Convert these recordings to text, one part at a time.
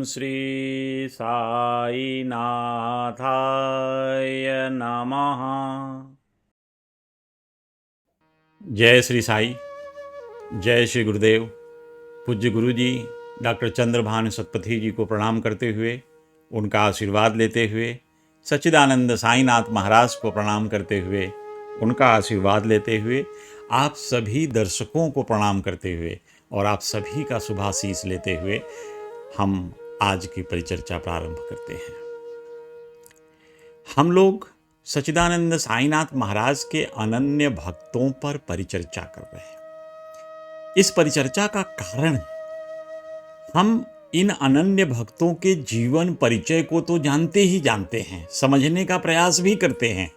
श्री साई नाथाय नमः। जय श्री साई, जय श्री गुरुदेव। पूज्य गुरु जी डॉक्टर चंद्रभान सतपथी जी को प्रणाम करते हुए, उनका आशीर्वाद लेते हुए, सच्चिदानंद साईनाथ महाराज को प्रणाम करते हुए, उनका आशीर्वाद लेते हुए, आप सभी दर्शकों को प्रणाम करते हुए और आप सभी का शुभाशीष लेते हुए हम आज की परिचर्चा प्रारंभ करते हैं। हम लोग सच्चिदानंद साईनाथ महाराज के अनन्य भक्तों पर परिचर्चा कर रहे हैं। इस परिचर्चा का कारण, हम इन अनन्य भक्तों के जीवन परिचय को तो जानते ही जानते हैं, समझने का प्रयास भी करते हैं,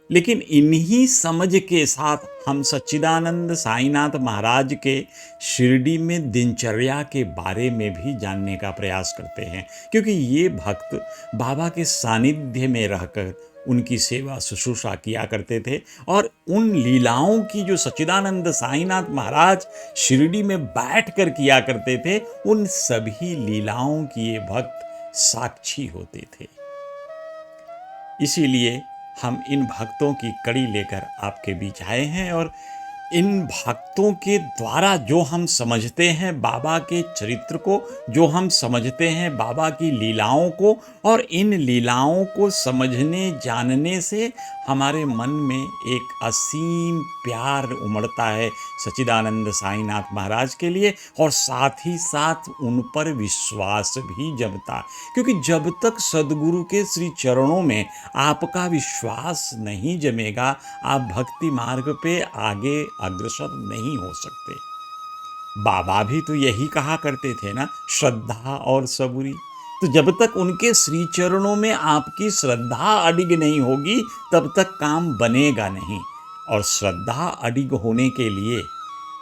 लेकिन इन्हीं समझ के साथ हम सच्चिदानंद साईनाथ महाराज के शिरडी में दिनचर्या के बारे में भी जानने का प्रयास करते हैं, क्योंकि ये भक्त बाबा के सानिध्य में रहकर उनकी सेवा शुश्रूषा किया करते थे और उन लीलाओं की जो सच्चिदानंद साईनाथ महाराज शिरडी में बैठकर किया करते थे, उन सभी लीलाओं की ये भक्त साक्षी होते थे। इसीलिए हम इन भक्तों की कड़ी लेकर आपके बीच आए हैं और इन भक्तों के द्वारा जो हम समझते हैं बाबा के चरित्र को, जो हम समझते हैं बाबा की लीलाओं को, और इन लीलाओं को समझने जानने से हमारे मन में एक असीम प्यार उमड़ता है सच्चिदानंद साईनाथ महाराज के लिए, और साथ ही साथ उन पर विश्वास भी जमता, क्योंकि जब तक सद्गुरु के श्री चरणों में आपका विश्वास नहीं जमेगा, आप भक्ति मार्ग पे आगे अग्रसर नहीं हो सकते। बाबा भी तो यही कहा करते थे ना, श्रद्धा और सबूरी। तो जब तक उनके श्री चरणों में आपकी श्रद्धा अडिग नहीं होगी, तब तक काम बनेगा नहीं। और श्रद्धा अडिग होने के लिए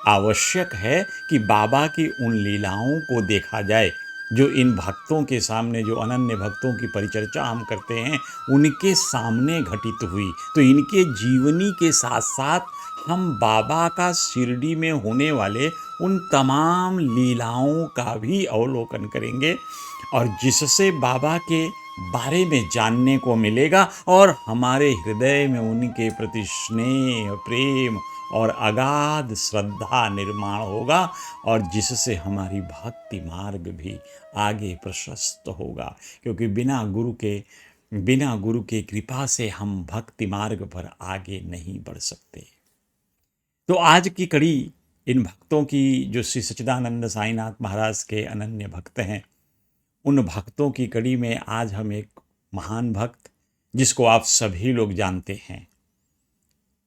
आवश्यक है कि बाबा की उन लीलाओं को देखा जाए, जो इन भक्तों के सामने, जो अनन्य भक्तों की परिचर्चा हम करते हैं, उनके सामने घटित हुई। तो इनके जीवनी के साथ साथ हम बाबा का शिरडी में होने वाले उन तमाम लीलाओं का भी अवलोकन करेंगे, और जिससे बाबा के बारे में जानने को मिलेगा और हमारे हृदय में उनके प्रति स्नेह, प्रेम और अगाध श्रद्धा निर्माण होगा, और जिससे हमारी भक्ति मार्ग भी आगे प्रशस्त होगा, क्योंकि बिना गुरु के कृपा से हम भक्ति मार्ग पर आगे नहीं बढ़ सकते। तो आज की कड़ी इन भक्तों की, जो श्री सच्चिदानंद साईनाथ महाराज के अनन्य भक्त हैं, उन भक्तों की कड़ी में आज हम एक महान भक्त, जिसको आप सभी लोग जानते हैं,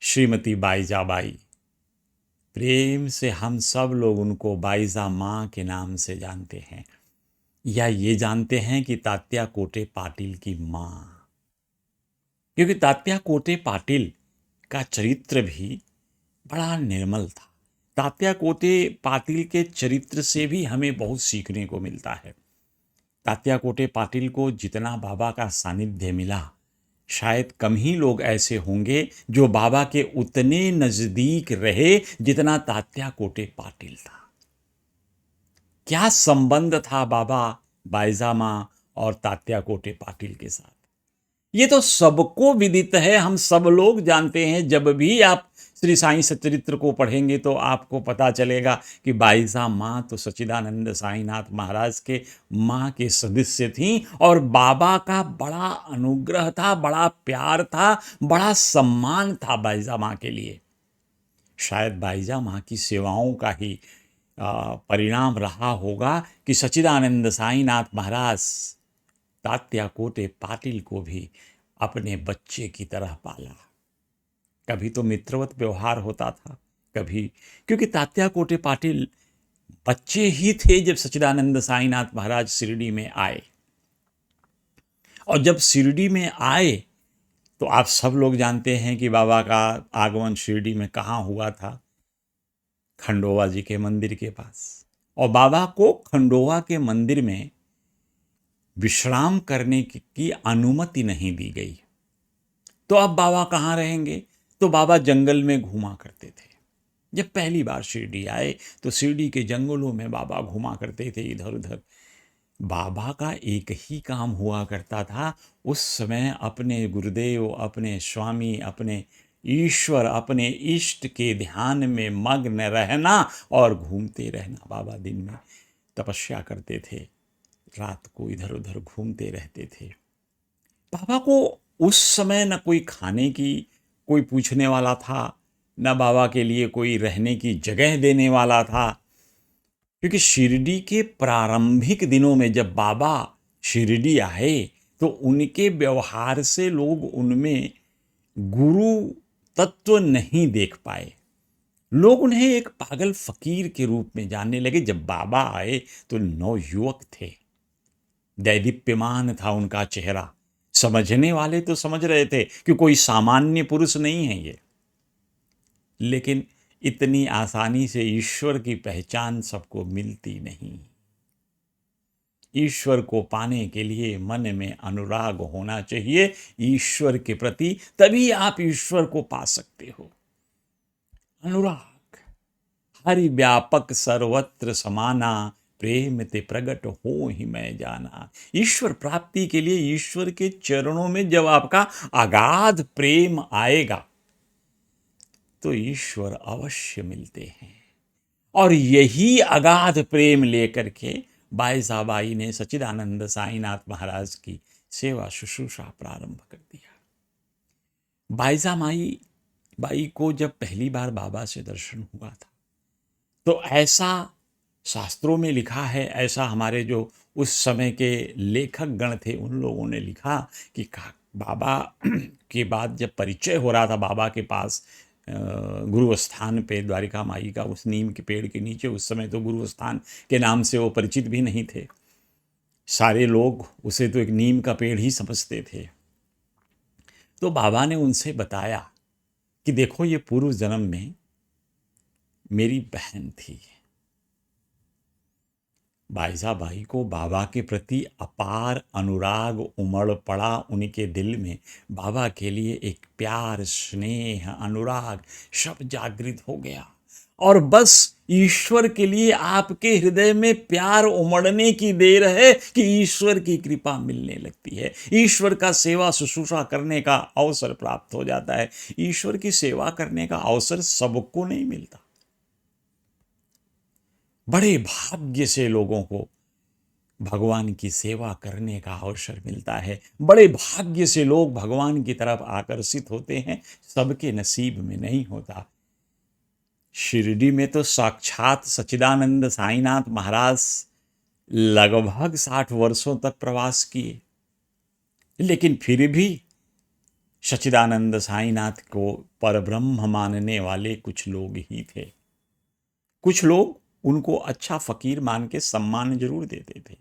श्रीमती बाईजा बाई, प्रेम से हम सब लोग उनको बाईजा माँ के नाम से जानते हैं, या ये जानते हैं कि तात्या कोटे पाटिल की माँ, क्योंकि तात्या कोटे पाटिल का चरित्र भी बड़ा निर्मल था। तात्या कोटे पाटिल के चरित्र से भी हमें बहुत सीखने को मिलता है। तात्या कोटे पाटिल को जितना बाबा का सानिध्य मिला, शायद कम ही लोग ऐसे होंगे जो बाबा के उतने नजदीक रहे जितना तात्या कोटे पाटिल था। क्या संबंध था बाबा बाईजा माँ और तात्या कोटे पाटिल के साथ, ये तो सबको विदित है, हम सब लोग जानते हैं। जब भी आप श्री साईं सच्चरित्र को पढ़ेंगे तो आपको पता चलेगा कि बाईजा माँ तो सच्चिदानंद साईनाथ महाराज के माँ के सदस्य थीं, और बाबा का बड़ा अनुग्रह था, बड़ा प्यार था, बड़ा सम्मान था बाईजा माँ के लिए। शायद बाईजा माँ की सेवाओं का ही परिणाम रहा होगा कि सच्चिदानंद साईनाथ महाराज तात्या कोटे पाटिल को भी अपने बच्चे की तरह पाला। कभी तो मित्रवत व्यवहार होता था, कभी, क्योंकि तात्या कोटे पाटिल बच्चे ही थे जब सच्चिदानंद साईनाथ महाराज शिरडी में आए। और जब शिरडी में आए तो आप सब लोग जानते हैं कि बाबा का आगमन शिरडी में कहाँ हुआ था, खंडोवा जी के मंदिर के पास। और बाबा को खंडोवा के मंदिर में विश्राम करने की अनुमति नहीं दी गई। तो अब बाबा कहाँ रहेंगे? तो बाबा जंगल में घूमा करते थे। जब पहली बार शिरडी आए तो शिरडी के जंगलों में बाबा घूमा करते थे इधर उधर, बाबा का एक ही काम हुआ करता था उस समय, अपने गुरुदेव, अपने स्वामी, अपने ईश्वर, अपने इष्ट के ध्यान में मग्न रहना और घूमते रहना। बाबा दिन में तपस्या करते थे, रात को इधर उधर घूमते रहते थे। बाबा को उस समय न कोई खाने की कोई पूछने वाला था, न बाबा के लिए कोई रहने की जगह देने वाला था। क्योंकि शिरडी के प्रारंभिक दिनों में जब बाबा शिरडी आए तो उनके व्यवहार से लोग उनमें गुरु तत्व नहीं देख पाए। लोग उन्हें एक पागल फकीर के रूप में जानने लगे। जब बाबा आए तो नवयुवक थे, दैदीप्यमान था उनका चेहरा। समझने वाले तो समझ रहे थे कि कोई सामान्य पुरुष नहीं है ये। लेकिन इतनी आसानी से ईश्वर की पहचान सबको मिलती नहीं। ईश्वर को पाने के लिए मन में अनुराग होना चाहिए ईश्वर के प्रति, तभी आप ईश्वर को पा सकते हो। अनुराग, हरि व्यापक सर्वत्र समाना, प्रेम ते प्रगट हो ही मैं जाना। ईश्वर प्राप्ति के लिए ईश्वर के चरणों में जब आपका अगाध प्रेम आएगा तो ईश्वर अवश्य मिलते हैं। और यही अगाध प्रेम लेकर के बाई साहबाई ने सच्चिदानंद साईनाथ महाराज की सेवा शुश्रूषा प्रारंभ कर दिया। बाईजा माई बाई को जब पहली बार बाबा से दर्शन हुआ था तो ऐसा शास्त्रों में लिखा है, ऐसा हमारे जो उस समय के लेखक गण थे उन लोगों ने लिखा कि बाबा के बाद जब परिचय हो रहा था बाबा के पास गुरु स्थान पे, द्वारिका माई का उस नीम के पेड़ के नीचे, उस समय तो गुरु स्थान के नाम से वो परिचित भी नहीं थे। सारे लोग उसे तो एक नीम का पेड़ ही समझते थे। तो बाबा ने उनसे बताया कि देखो ये पूर्व जन्म में मेरी बहन थी। बाईजा बाई को बाबा के प्रति अपार अनुराग उमड़ पड़ा उनके दिल में। बाबा के लिए एक प्यार, स्नेह, अनुराग सब जागृत हो गया। और बस ईश्वर के लिए आपके हृदय में प्यार उमड़ने की देर है कि ईश्वर की कृपा मिलने लगती है। ईश्वर का सेवा शुश्रूषा करने का अवसर प्राप्त हो जाता है। ईश्वर की सेवा करने का अवसर सबको नहीं मिलता। बड़े भाग्य से लोगों को भगवान की सेवा करने का अवसर मिलता है। बड़े भाग्य से लोग भगवान की तरफ आकर्षित होते हैं, सबके नसीब में नहीं होता। शिरडी में तो साक्षात सच्चिदानंद साईनाथ महाराज लगभग 60 वर्षों तक प्रवास किए, लेकिन फिर भी सच्चिदानंद साईनाथ को परब्रह्म मानने वाले कुछ लोग ही थे। कुछ लोग उनको अच्छा फकीर मान के सम्मान जरूर देते थे,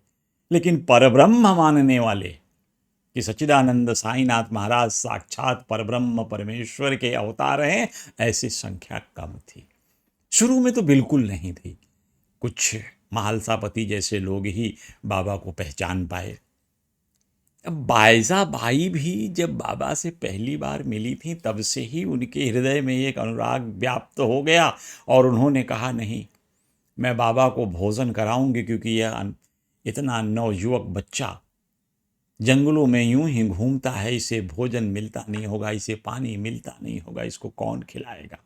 लेकिन परब्रह्म मानने वाले कि सच्चिदानंद साईनाथ महाराज साक्षात परब्रह्म परमेश्वर के अवतार हैं, ऐसी संख्या कम थी। शुरू में तो बिल्कुल नहीं थी। कुछ महालसापति जैसे लोग ही बाबा को पहचान पाए। अब बायजा बाई भी जब बाबा से पहली बार मिली थी तब से ही उनके हृदय में एक अनुराग व्याप्त हो गया और उन्होंने कहा, नहीं, मैं बाबा को भोजन कराऊंगी, क्योंकि यह इतना नवयुवक बच्चा जंगलों में यूं ही घूमता है, इसे भोजन मिलता नहीं होगा, इसे पानी मिलता नहीं होगा, इसको कौन खिलाएगा।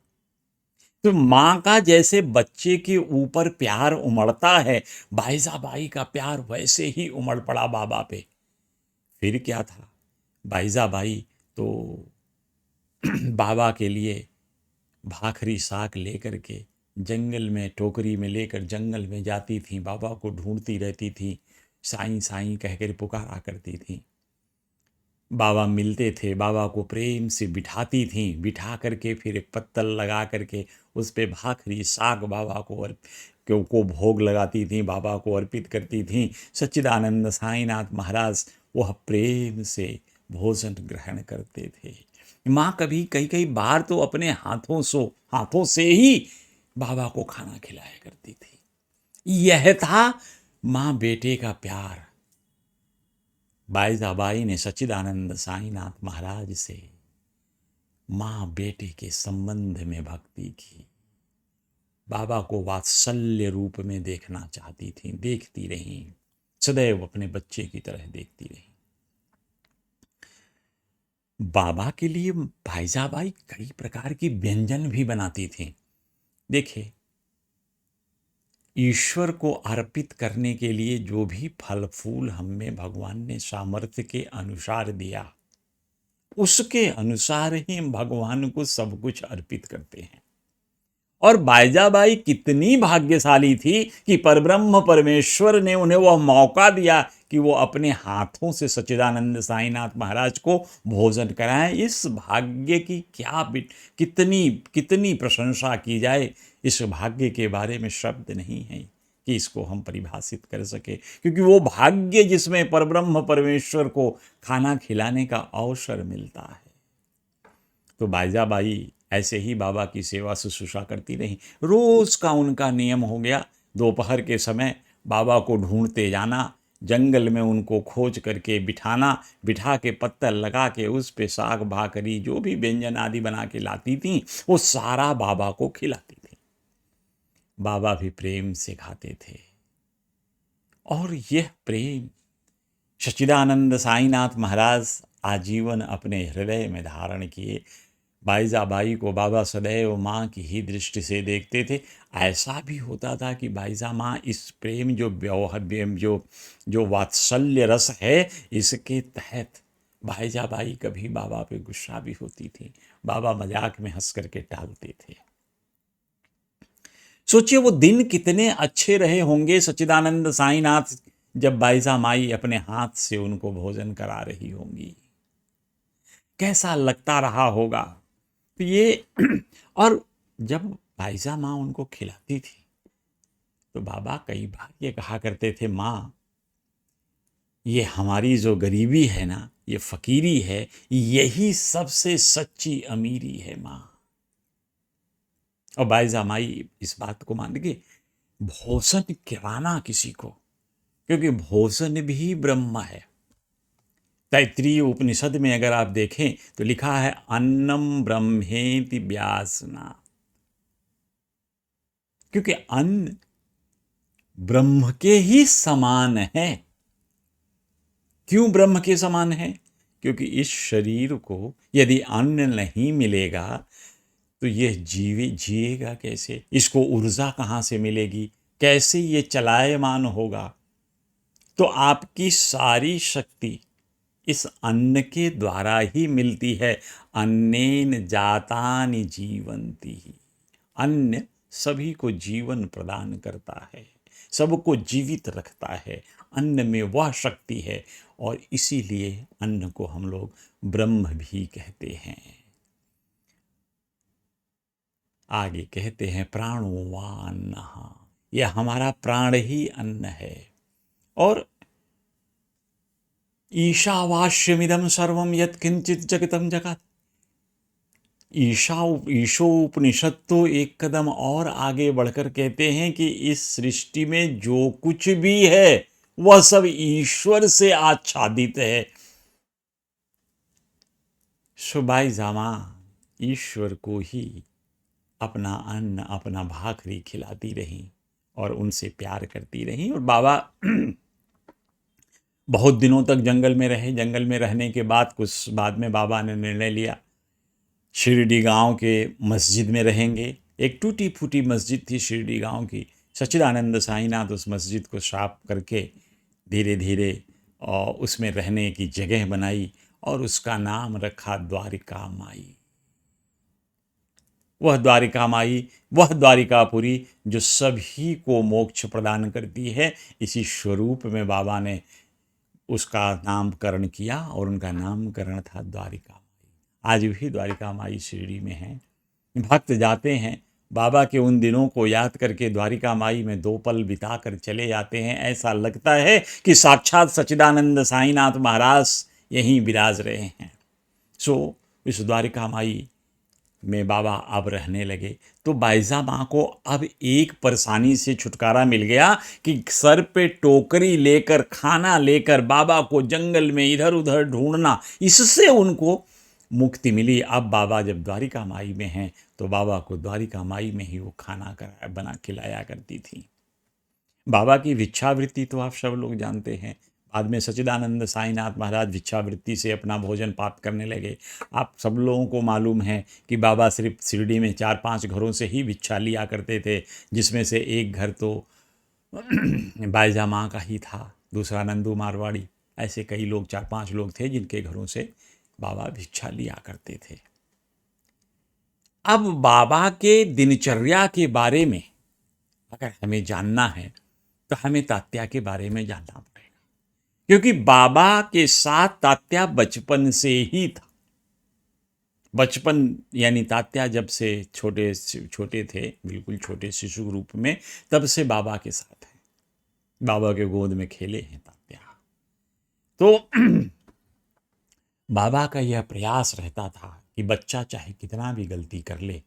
तो माँ का जैसे बच्चे के ऊपर प्यार उमड़ता है, बाईजा बाई का प्यार वैसे ही उमड़ पड़ा बाबा पे। फिर क्या था, बाईजा बाई तो बाबा के लिए भाखरी साग लेकर के जंगल में टोकरी में लेकर जंगल में जाती थी, बाबा को ढूंढती रहती थी, साईं साईं कहकर पुकारा करती थी। बाबा मिलते थे, बाबा को प्रेम से बिठाती थी, बिठा करके फिर एक पत्तल लगा करके उस पे भाखरी साग बाबा को भोग लगाती थी, बाबा को अर्पित करती थी। सच्चिदानंद साईनाथ महाराज वह प्रेम से भोजन ग्रहण करते थे। माँ कभी कई कई बार तो अपने हाथों से ही बाबा को खाना खिलाया करती थी। यह था माँ बेटे का प्यार। बाईजा बाई ने सच्चिदानंद साईनाथ महाराज से माँ बेटे के संबंध में भक्ति की। बाबा को वात्सल्य रूप में देखना चाहती थी, देखती रहीं। सदैव अपने बच्चे की तरह देखती रही। बाबा के लिए भाईजाबाई कई प्रकार की व्यंजन भी बनाती थी। देखिए, ईश्वर को अर्पित करने के लिए जो भी फल फूल हमें भगवान ने सामर्थ्य के अनुसार दिया, उसके अनुसार ही हम भगवान को सब कुछ अर्पित करते हैं। और बाईजाबाई कितनी भाग्यशाली थी कि परब्रह्म परमेश्वर ने उन्हें वह मौका दिया कि वो अपने हाथों से सच्चिदानंद साईनाथ महाराज को भोजन कराएं। इस भाग्य की कितनी कितनी प्रशंसा की जाए। इस भाग्य के बारे में शब्द नहीं है कि इसको हम परिभाषित कर सके, क्योंकि वो भाग्य जिसमें परब्रह्म परमेश्वर को खाना खिलाने का अवसर मिलता है। तो बाईजाबाई ऐसे ही बाबा की सेवा शुश्रूषा करती रही। रोज का उनका नियम हो गया, दोपहर के समय बाबा को ढूंढते जाना, जंगल में उनको खोज करके बिठा के पत्थर लगा के उस पे साग भाकरी जो भी व्यंजन आदि बना के लाती थी, वो सारा बाबा को खिलाती थी। बाबा भी प्रेम से खाते थे। और यह प्रेम सच्चिदानंद साईनाथ महाराज आजीवन अपने हृदय में धारण किए। बाईजाबाई को बाबा सदैव माँ की ही दृष्टि से देखते थे। ऐसा भी होता था कि बाईजा माँ इस प्रेम जो वात्सल्य रस है, इसके तहत बाईजाबाई कभी बाबा पे गुस्सा भी होती थी। बाबा मजाक में हंस करके टालते थे। सोचिए वो दिन कितने अच्छे रहे होंगे सच्चिदानंद साईनाथ, जब बाईजा माई अपने हाथ से उनको भोजन करा रही होंगी। कैसा लगता रहा होगा। तो ये और जब बाईजा माँ उनको खिलाती थी तो बाबा कई बार ये कहा करते थे, माँ ये हमारी जो गरीबी है ना, ये फकीरी है, यही सबसे सच्ची अमीरी है माँ। और बाईजा माई इस बात को मान के भोजन खिलाना किसी को, क्योंकि भोजन भी ब्रह्म है। तैत्रीय उपनिषद में अगर आप देखें तो लिखा है अन्नम ब्रह्मेति व्यासना, क्योंकि अन्न ब्रह्म के ही समान है। क्यों ब्रह्म के समान है? क्योंकि इस शरीर को यदि अन्न नहीं मिलेगा तो यह जिएगा कैसे? इसको ऊर्जा कहाँ से मिलेगी? कैसे ये चलायमान होगा? तो आपकी सारी शक्ति इस अन्न के द्वारा ही मिलती है। अन्नेन जातानि जीवन्ति। अन्न सभी को जीवन प्रदान करता है, सबको जीवित रखता है। अन्न में वह शक्ति है और इसीलिए अन्न को हम लोग ब्रह्म भी कहते हैं। आगे कहते हैं प्राणो वा अन्नः, यह हमारा प्राण ही अन्न है। और ईशावास्यमिदं सर्वं यत् किंचित जगतं जगत। ईशोपनिषद तो एक कदम और आगे बढ़कर कहते हैं कि इस सृष्टि में जो कुछ भी है वह सब ईश्वर से आच्छादित है। बाईजा माँ ईश्वर को ही अपना अन्न, अपना भाकरी खिलाती रही और उनसे प्यार करती रही। और बाबा बहुत दिनों तक जंगल में रहे। जंगल में रहने के बाद कुछ बाद में बाबा ने निर्णय लिया शिरडी गांव के मस्जिद में रहेंगे। एक टूटी फूटी मस्जिद थी शिरडी गांव की। सच्चिदानंद साईनाथ उस मस्जिद को साफ करके धीरे धीरे और उसमें रहने की जगह बनाई और उसका नाम रखा द्वारिका माई। वह द्वारिका माई, वह द्वारिकापुरी जो सभी को मोक्ष प्रदान करती है, इसी स्वरूप में बाबा ने उसका नामकरण किया और उनका नामकरण था द्वारिका माई। आज भी द्वारिका माई शिरडी में हैं। भक्त जाते हैं, बाबा के उन दिनों को याद करके द्वारिका माई में 2 पल बिता कर चले जाते हैं। ऐसा लगता है कि साक्षात सच्चिदानंद साईनाथ महाराज यहीं विराज रहे हैं। इस द्वारिका माई में बाबा अब रहने लगे। तो बाईजा माँ को अब एक परेशानी से छुटकारा मिल गया कि सर पे टोकरी लेकर, खाना लेकर बाबा को जंगल में इधर उधर ढूंढना, इससे उनको मुक्ति मिली। अब बाबा जब द्वारिका माई में हैं तो बाबा को द्वारिका माई में ही वो खाना बना खिलाया करती थी। बाबा की भिक्षावृत्ति तो आप सब लोग जानते हैं। बाद में सच्चिदानंद साईनाथ महाराज भिक्षावृत्ति से अपना भोजन प्राप्त करने लगे। आप सब लोगों को मालूम है कि बाबा सिर्फ शिरडी में 4-5 घरों से ही भिक्षा लिया करते थे, जिसमें से एक घर तो बाईजा माँ का ही था, दूसरा नंदू मारवाड़ी। ऐसे कई लोग, 4-5 लोग थे जिनके घरों से बाबा भिक्षा लिया करते थे। अब बाबा के दिनचर्या के बारे में अगर हमें जानना है तो हमें तात्या के बारे में जानना पड़ेगा, क्योंकि बाबा के साथ तात्या बचपन से ही था। बचपन यानी तात्या जब से छोटे छोटे थे, बिल्कुल छोटे शिशु रूप में, तब से बाबा के साथ है, बाबा के गोद में खेले हैं तात्या। तो बाबा का यह प्रयास रहता था कि बच्चा चाहे कितना भी गलती कर ले,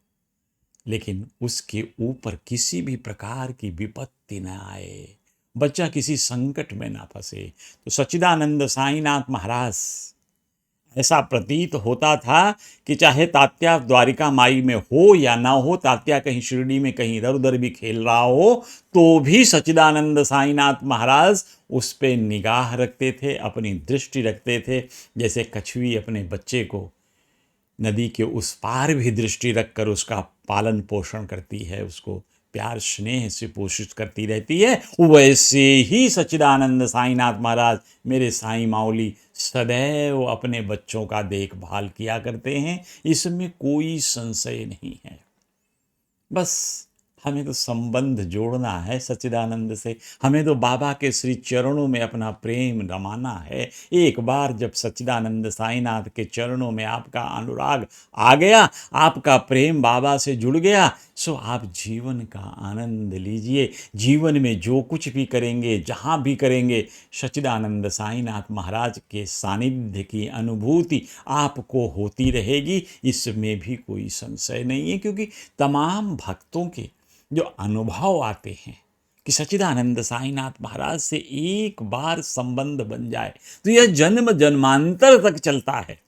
लेकिन उसके ऊपर किसी भी प्रकार की विपत्ति न आए, बच्चा किसी संकट में ना फंसे। तो सच्चिदानंद साईनाथ महाराज, ऐसा प्रतीत होता था कि चाहे तात्या द्वारिका माई में हो या ना हो, तात्या कहीं शिरडी में कहीं इधर उधर भी खेल रहा हो, तो भी सच्चिदानंद साईनाथ महाराज उस पे निगाह रखते थे, अपनी दृष्टि रखते थे। जैसे कछुई अपने बच्चे को नदी के उस पार भी दृष्टि रखकर उसका पालन पोषण करती है, उसको प्यार स्नेह से पोषित करती रहती है, वैसे ही सच्चिदानंद साईनाथ महाराज, मेरे साईं माऊली, सदैव अपने बच्चों का देखभाल किया करते हैं। इसमें कोई संशय नहीं है। बस हमें तो संबंध जोड़ना है सच्चिदानंद से, हमें तो बाबा के श्री चरणों में अपना प्रेम रमाना है। एक बार जब सच्चिदानंद साईनाथ के चरणों में आपका अनुराग आ गया, आपका प्रेम बाबा से जुड़ गया, सो आप जीवन का आनंद लीजिए। जीवन में जो कुछ भी करेंगे, जहाँ भी करेंगे, सच्चिदानंद साईनाथ महाराज के सानिध्य की अनुभूति आपको होती रहेगी, इसमें भी कोई संशय नहीं है। क्योंकि तमाम भक्तों के जो अनुभव आते हैं कि सच्चिदानंद साईनाथ महाराज से एक बार संबंध बन जाए तो यह जन्म जन्मांतर तक चलता है।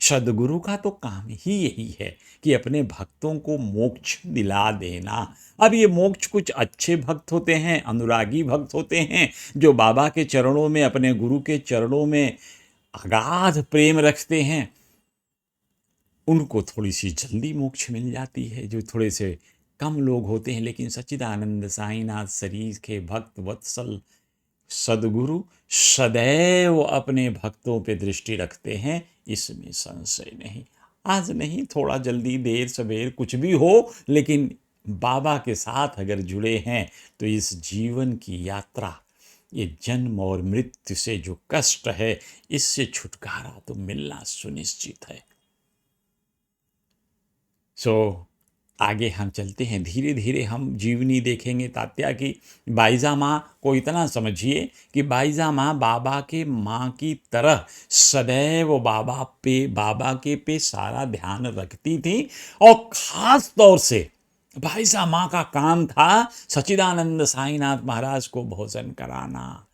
सदगुरु का तो काम ही यही है कि अपने भक्तों को मोक्ष दिला देना। अब ये मोक्ष कुछ अच्छे भक्त होते हैं, अनुरागी भक्त होते हैं, जो बाबा के चरणों में, अपने गुरु के चरणों में अगाध प्रेम रखते हैं, उनको थोड़ी सी जल्दी मोक्ष मिल जाती है। जो थोड़े से कम लोग होते हैं, लेकिन सच्चिदानंद साईनाथ शरीर के भक्त वत्सल सदगुरु सदैव अपने भक्तों पे दृष्टि रखते हैं, इसमें संशय नहीं। आज नहीं, थोड़ा जल्दी देर सवेर कुछ भी हो, लेकिन बाबा के साथ अगर जुड़े हैं तो इस जीवन की यात्रा, ये जन्म और मृत्यु से जो कष्ट है, इससे छुटकारा तो मिलना सुनिश्चित है। सो आगे हम चलते हैं, धीरे धीरे हम जीवनी देखेंगे तात्या की। बाईजा माँ को इतना समझिए कि बाईजा माँ बाबा के माँ की तरह सदैव बाबा के पे सारा ध्यान रखती थी। और ख़ास तौर से बाईजा माँ का काम था सच्चिदानंद साईनाथ महाराज को भोजन कराना।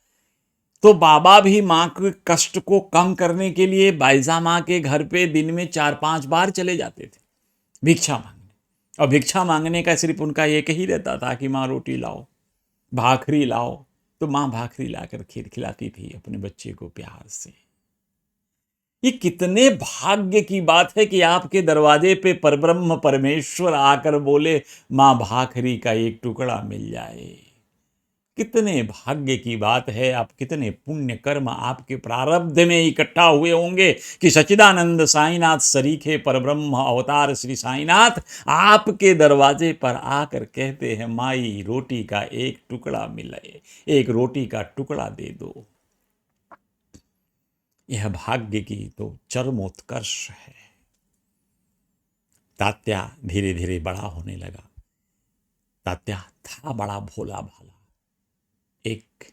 तो बाबा भी माँ के कष्ट को कम करने के लिए बाईजा माँ के घर पे दिन में 4-5 बार चले जाते थे भिक्षा मांगने। और भिक्षा मांगने का सिर्फ उनका एक ही रहता था कि माँ रोटी लाओ, भाखरी लाओ। तो माँ भाखरी लाकर खीर खिलाती थी अपने बच्चे को प्यार से। ये कितने भाग्य की बात है कि आपके दरवाजे पे परब्रह्म परमेश्वर आकर बोले, माँ भाखरी का एक टुकड़ा मिल जाए। कितने भाग्य की बात है। आप कितने पुण्य कर्म आपके प्रारब्ध में इकट्ठा हुए होंगे कि सच्चिदानंद साईनाथ सरीखे परब्रह्म अवतार श्री साईनाथ आपके दरवाजे पर आकर कहते हैं, माई रोटी का एक टुकड़ा मिले, एक रोटी का टुकड़ा दे दो। यह भाग्य की तो चरमोत्कर्ष है। तात्या धीरे धीरे बड़ा होने लगा। तात्या था बड़ा भोला भाला, एक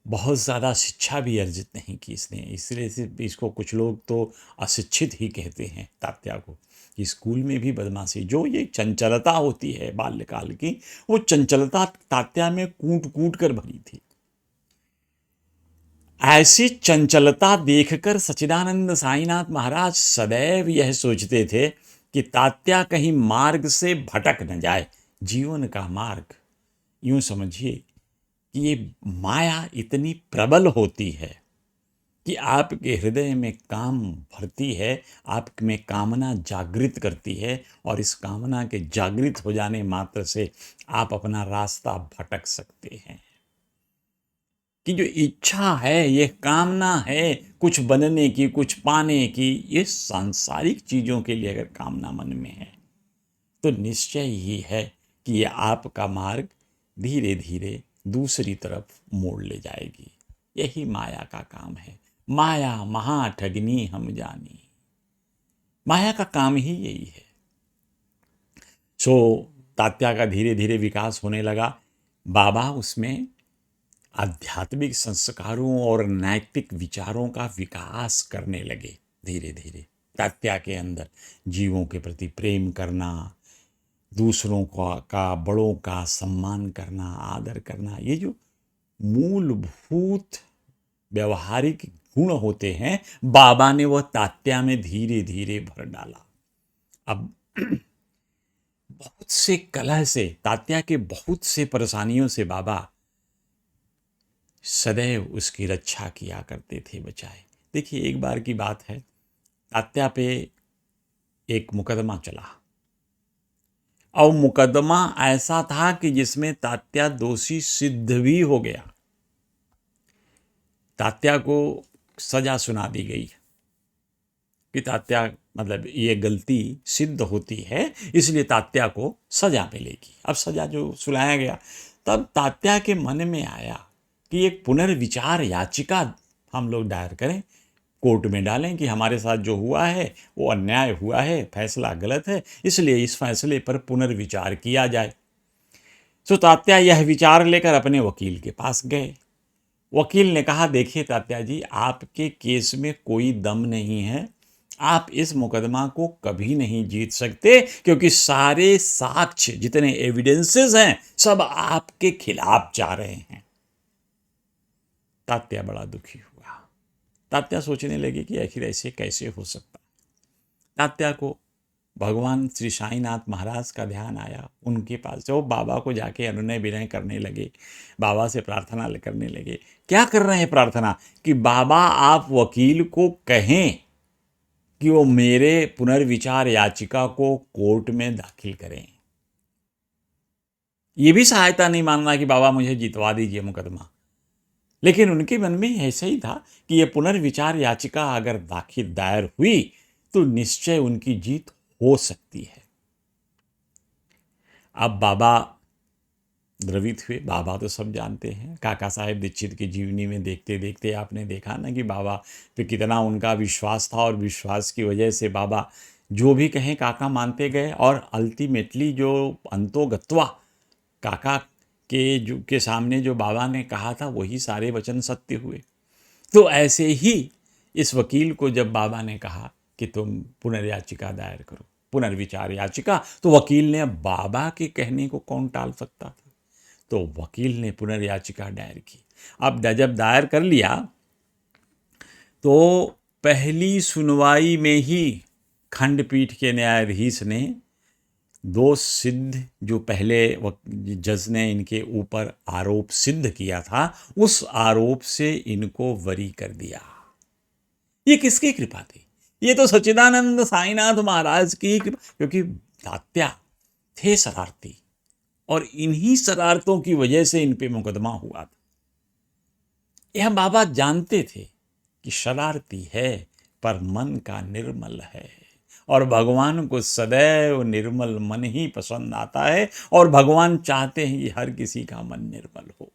बहुत ज़्यादा शिक्षा भी अर्जित नहीं की इसने, इसलिए से इसको कुछ लोग तो अशिक्षित ही कहते हैं तात्या को। कि स्कूल में भी बदमाशी, जो ये चंचलता होती है बाल्यकाल की, वो चंचलता तात्या में कूट कूट कर भरी थी। ऐसी चंचलता देखकर सच्चिदानंद साईनाथ महाराज सदैव यह सोचते थे कि तात्या कहीं मार्ग से भटक न जाए। जीवन का मार्ग यूं समझिए कि ये माया इतनी प्रबल होती है कि आपके हृदय में काम भरती है, आप में कामना जागृत करती है, और इस कामना के जागृत हो जाने मात्र से आप अपना रास्ता भटक सकते हैं। कि जो इच्छा है, ये कामना है कुछ बनने की, कुछ पाने की, ये सांसारिक चीज़ों के लिए अगर कामना मन में है तो निश्चय ही है कि ये आपका मार्ग धीरे धीरे दूसरी तरफ मोड़ ले जाएगी। यही माया का काम है। माया महा ठगनी हम जानी। माया का काम ही यही है। सो तात्या का धीरे धीरे विकास होने लगा। बाबा उसमें आध्यात्मिक संस्कारों और नैतिक विचारों का विकास करने लगे धीरे धीरे। तात्या के अंदर जीवों के प्रति प्रेम करना, दूसरों का बड़ों का सम्मान करना, आदर करना, ये जो मूलभूत व्यवहारिक गुण होते हैं, बाबा ने वह तात्या में धीरे धीरे भर डाला। अब बहुत से कलह से, तात्या के बहुत से परेशानियों से बाबा सदैव उसकी रक्षा किया करते थे, बचाए। देखिए, एक बार की बात है, तात्या पे एक मुकदमा चला, और मुकदमा ऐसा था कि जिसमें तात्या दोषी सिद्ध भी हो गया। तात्या को सजा सुना दी गई कि तात्या, मतलब ये गलती सिद्ध होती है, इसलिए तात्या को सजा मिलेगी। अब सजा जो सुनाया गया, तब तात्या के मन में आया कि एक पुनर्विचार याचिका हम लोग दायर करें, कोर्ट में डालें कि हमारे साथ जो हुआ है वो अन्याय हुआ है, फैसला गलत है, इसलिए इस फैसले पर पुनर्विचार किया जाए। तो तात्या यह विचार लेकर अपने वकील के पास गए। वकील ने कहा, देखिए तात्या जी, आपके केस में कोई दम नहीं है, आप इस मुकदमा को कभी नहीं जीत सकते, क्योंकि सारे साक्ष्य, जितने एविडेंसेस हैं, सब आपके खिलाफ जा रहे हैं। तात्या बड़ा दुखी हुआ। तात्या सोचने लगे कि आखिर ऐसे कैसे हो सकता। तात्या को भगवान श्री साईनाथ महाराज का ध्यान आया। उनके पास जो बाबा को जाके अनुनय विनय करने लगे, बाबा से प्रार्थना करने लगे। क्या कर रहे हैं प्रार्थना? कि बाबा, आप वकील को कहें कि वो मेरे पुनर्विचार याचिका को कोर्ट में दाखिल करें। ये भी सहायता नहीं मांगना कि बाबा मुझे जितवा दीजिए मुकदमा, लेकिन उनके मन में ऐसा ही था कि ये पुनर्विचार याचिका अगर दायर हुई तो निश्चय उनकी जीत हो सकती है। अब बाबा द्रवित हुए। बाबा तो सब जानते हैं, काका साहेब दीक्षित की जीवनी में देखते देखते आपने देखा ना कि बाबा पे कितना उनका विश्वास था, और विश्वास की वजह से बाबा जो भी कहें काका मानते गए, और अल्टीमेटली जो अंतोगत्वा काका के सामने जो बाबा ने कहा था वही सारे वचन सत्य हुए। तो ऐसे ही इस वकील को जब बाबा ने कहा कि तुम पुनर्याचिका दायर करो, पुनर्विचार याचिका, तो वकील ने, बाबा के कहने को कौन टाल सकता था, तो वकील ने पुनर्याचिका दायर की। अब जब दायर कर लिया तो पहली सुनवाई में ही खंडपीठ के न्यायाधीश ने दोष सिद्ध, जो पहले जज ने इनके ऊपर आरोप सिद्ध किया था, उस आरोप से इनको बरी कर दिया। ये किसकी कृपा थी? ये तो सच्चिदानंद साईनाथ महाराज की कृपा, क्योंकि तात्या थे शरारती, और इन्हीं शरारतों की वजह से इन पे मुकदमा हुआ था। यह बाबा जानते थे कि शरारती है पर मन का निर्मल है, और भगवान को सदैव निर्मल मन ही पसंद आता है, और भगवान चाहते हैं कि हर किसी का मन निर्मल हो,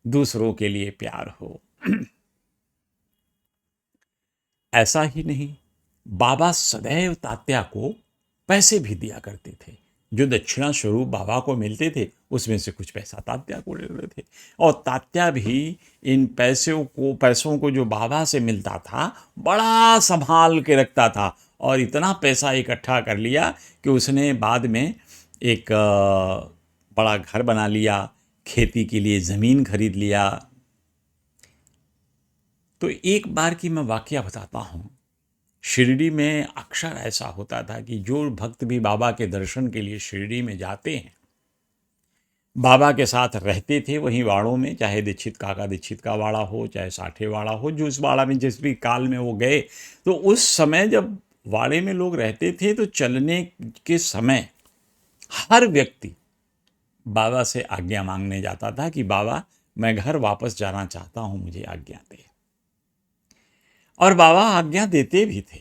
दूसरों के लिए प्यार हो। ऐसा ही नहीं, बाबा सदैव तात्या को पैसे भी दिया करते थे। जो दक्षिणा स्वरूप बाबा को मिलते थे उसमें से कुछ पैसा तात्या को ले रहे थे, और तात्या भी इन पैसों को जो बाबा से मिलता था बड़ा संभाल के रखता था, और इतना पैसा इकट्ठा कर लिया कि उसने बाद में एक बड़ा घर बना लिया, खेती के लिए ज़मीन खरीद लिया। तो एक बार की मैं वाकया बताता हूँ। शिरडी में अक्सर ऐसा होता था कि जो भक्त भी बाबा के दर्शन के लिए शिरडी में जाते हैं, बाबा के साथ रहते थे वहीं वाड़ों में, चाहे दीक्षित काका दीक्षित का वाड़ा हो, चाहे साठे वाड़ा हो, जो उस वाड़ा में जिस भी काल में वो गए, तो उस समय जब वाड़े में लोग रहते थे तो चलने के समय हर व्यक्ति बाबा से आज्ञा मांगने जाता था कि बाबा मैं घर वापस जाना चाहता हूं, मुझे आज्ञा दे। और बाबा आज्ञा देते भी थे।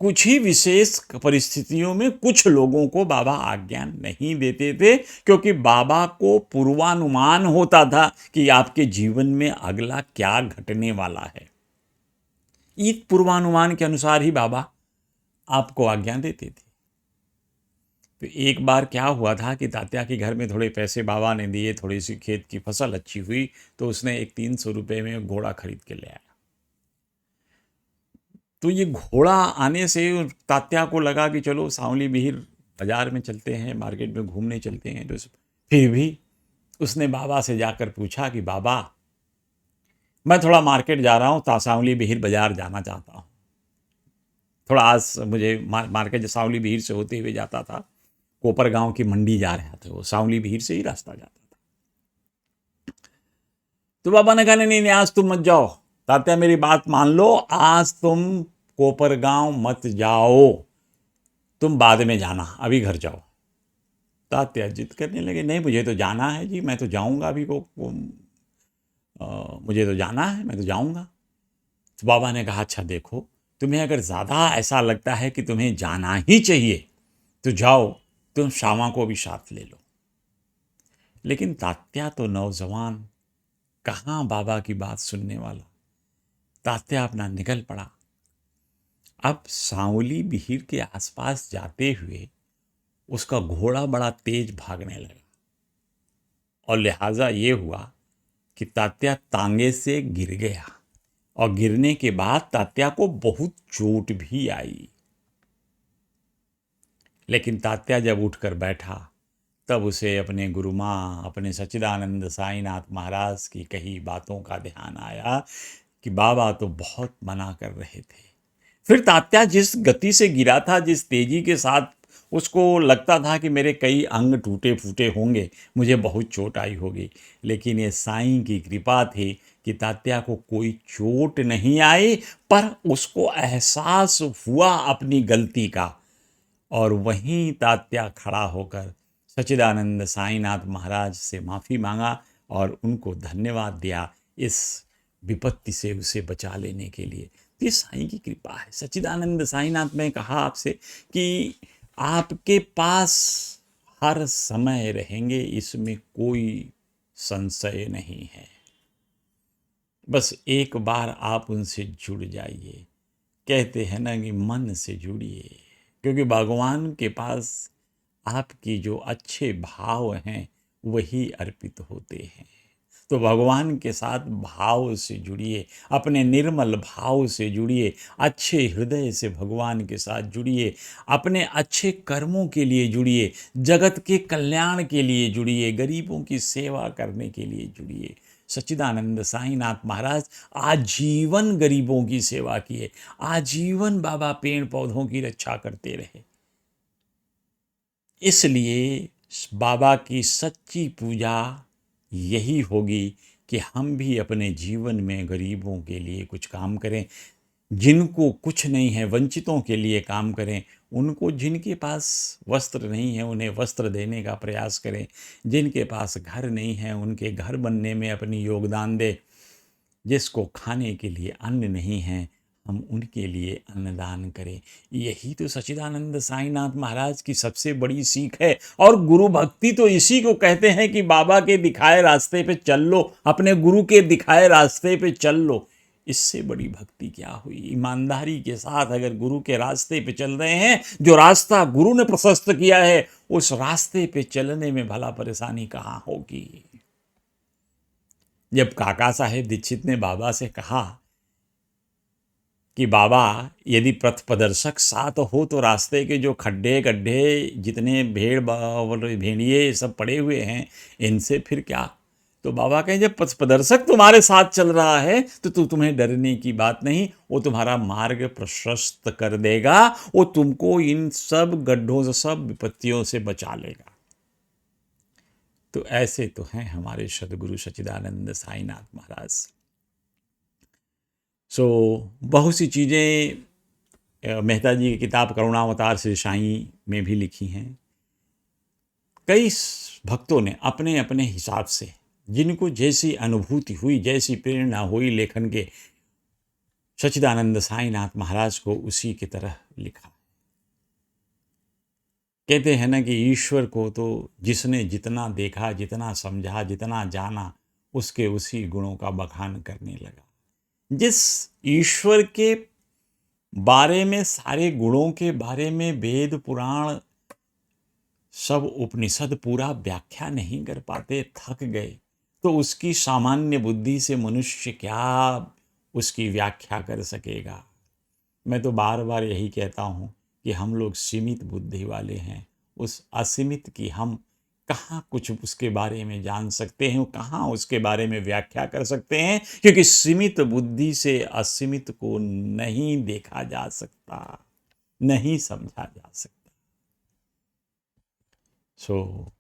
कुछ ही विशेष परिस्थितियों में कुछ लोगों को बाबा आज्ञा नहीं देते थे, क्योंकि बाबा को पूर्वानुमान होता था कि आपके जीवन में अगला क्या घटने वाला है। इस पूर्वानुमान के अनुसार ही बाबा आपको आज्ञा देते थे। तो एक बार क्या हुआ था कि तात्या के घर में थोड़े पैसे बाबा ने दिए, थोड़ी सी खेत की फसल अच्छी हुई, तो उसने एक 300 रुपये में घोड़ा खरीद के ले आया। तो ये घोड़ा आने से तात्या को लगा कि चलो सांवली बिहिर बाजार में चलते हैं, मार्केट में घूमने चलते हैं। तो फिर भी उसने बाबा से जाकर पूछा कि बाबा मैं थोड़ा मार्केट जा रहा हूँ, सांवली बिहिर बाजार जाना चाहता हूँ। थोड़ा आज मुझे मार्केट सांवली बिहिर से होते हुए जाता था, कोपर गांव की मंडी जा रहा था, वो सांवली बिहिर से ही रास्ता जाता था। तो बाबा ने कहा नहीं नहीं, आज तुम मत जाओ तात्या, मेरी बात मान लो, आज तुम कोपर गांव मत जाओ, तुम बाद में जाना, अभी घर जाओ। तात्या जिद करने लगे, नहीं मुझे तो जाना है जी, मैं तो जाऊंगा अभी मुझे तो जाना है, मैं तो जाऊंगा। तो बाबा ने कहा अच्छा देखो, तुम्हें अगर ज़्यादा ऐसा लगता है कि तुम्हें जाना ही चाहिए तो जाओ, तुम श्यामा को भी साथ ले लो। लेकिन तात्या तो नौजवान, कहाँ बाबा की बात सुनने वाला। तात्या अपना निकल पड़ा। अब सांवली बिहिर के आसपास जाते हुए उसका घोड़ा बड़ा तेज भागने लगा, और लिहाजा ये हुआ कि तात्या तांगे से गिर गया, और गिरने के बाद तात्या को बहुत चोट भी आई। लेकिन तात्या जब उठकर बैठा तब उसे अपने गुरु माँ, अपने सच्चिदानंद साईनाथ महाराज की कही बातों का ध्यान आया कि बाबा तो बहुत मना कर रहे थे। फिर तात्या जिस गति से गिरा था, जिस तेजी के साथ उसको लगता था कि मेरे कई अंग टूटे फूटे होंगे, मुझे बहुत चोट आई होगी, लेकिन ये साईं की कृपा थी कि तात्या को कोई चोट नहीं आई, पर उसको एहसास हुआ अपनी गलती का। और वहीं तात्या खड़ा होकर सच्चिदानंद साईनाथ महाराज से माफ़ी मांगा और उनको धन्यवाद दिया इस विपत्ति से उसे बचा लेने के लिए। ये साईं की कृपा है। सच्चिदानंद साईनाथ ने कहा आपसे कि आपके पास हर समय रहेंगे, इसमें कोई संशय नहीं है। बस एक बार आप उनसे जुड़ जाइए। कहते हैं ना कि मन से जुड़िए, क्योंकि भगवान के पास आपकी जो अच्छे भाव हैं वही अर्पित होते हैं। तो भगवान के साथ भाव से जुड़िए, अपने निर्मल भाव से जुड़िए, अच्छे हृदय से भगवान के साथ जुड़िए, अपने अच्छे कर्मों के लिए जुड़िए, जगत के कल्याण के लिए जुड़िए, गरीबों की सेवा करने के लिए जुड़िए। सच्चिदानंद साईनाथ महाराज आजीवन गरीबों की सेवा किए, आजीवन बाबा पेड़ पौधों की रक्षा करते रहे। इसलिए बाबा की सच्ची पूजा यही होगी कि हम भी अपने जीवन में गरीबों के लिए कुछ काम करें, जिनको कुछ नहीं है वंचितों के लिए काम करें, उनको जिनके पास वस्त्र नहीं है उन्हें वस्त्र देने का प्रयास करें, जिनके पास घर नहीं है उनके घर बनने में अपनी योगदान दें, जिसको खाने के लिए अन्न नहीं है हम उनके लिए अन्नदान करें। यही तो सच्चिदानंद साईनाथ महाराज की सबसे बड़ी सीख है। और गुरु भक्ति तो इसी को कहते हैं कि बाबा के दिखाए रास्ते पे चल लो, अपने गुरु के दिखाए रास्ते पे चल लो। इससे बड़ी भक्ति क्या हुई। ईमानदारी के साथ अगर गुरु के रास्ते पे चल रहे हैं, जो रास्ता गुरु ने प्रशस्त किया है, उस रास्ते पे चलने में भला परेशानी कहाँ होगी। जब काका साहेब दीक्षित ने बाबा से कहा कि बाबा यदि पथ प्रदर्शक साथ हो तो रास्ते के जो खड्डे गड्ढे जितने भेड़िए सब पड़े हुए हैं इनसे फिर क्या। तो बाबा कहें जब पथ प्रदर्शक तुम्हारे साथ चल रहा है तो तुम्हें डरने की बात नहीं, वो तुम्हारा मार्ग प्रशस्त कर देगा, वो तुमको इन सब गड्ढों से सब विपत्तियों से बचा लेगा। तो ऐसे तो हैं हमारे सदगुरु सच्चिदानंद साईनाथ महाराज। सो बहुत सी चीज़ें मेहता जी की किताब करुणावतार श्री साईं में भी लिखी हैं। कई भक्तों ने अपने अपने हिसाब से जिनको जैसी अनुभूति हुई, जैसी प्रेरणा हुई लेखन के, सच्चिदानंद साईनाथ महाराज को उसी की तरह लिखा। कहते हैं ना कि ईश्वर को तो जिसने जितना देखा, जितना समझा, जितना जाना, उसके उसी गुणों का बखान करने लगा। जिस ईश्वर के बारे में, सारे गुणों के बारे में वेद पुराण सब उपनिषद पूरा व्याख्या नहीं कर पाते, थक गए, तो उसकी सामान्य बुद्धि से मनुष्य क्या उसकी व्याख्या कर सकेगा। मैं तो बार बार यही कहता हूँ कि हम लोग सीमित बुद्धि वाले हैं। उस असीमित की हम कहाँ कुछ उसके बारे में जान सकते हैं, कहाँ उसके बारे में व्याख्या कर सकते हैं, क्योंकि सीमित बुद्धि से असीमित को नहीं देखा जा सकता, नहीं समझा जा सकता। सो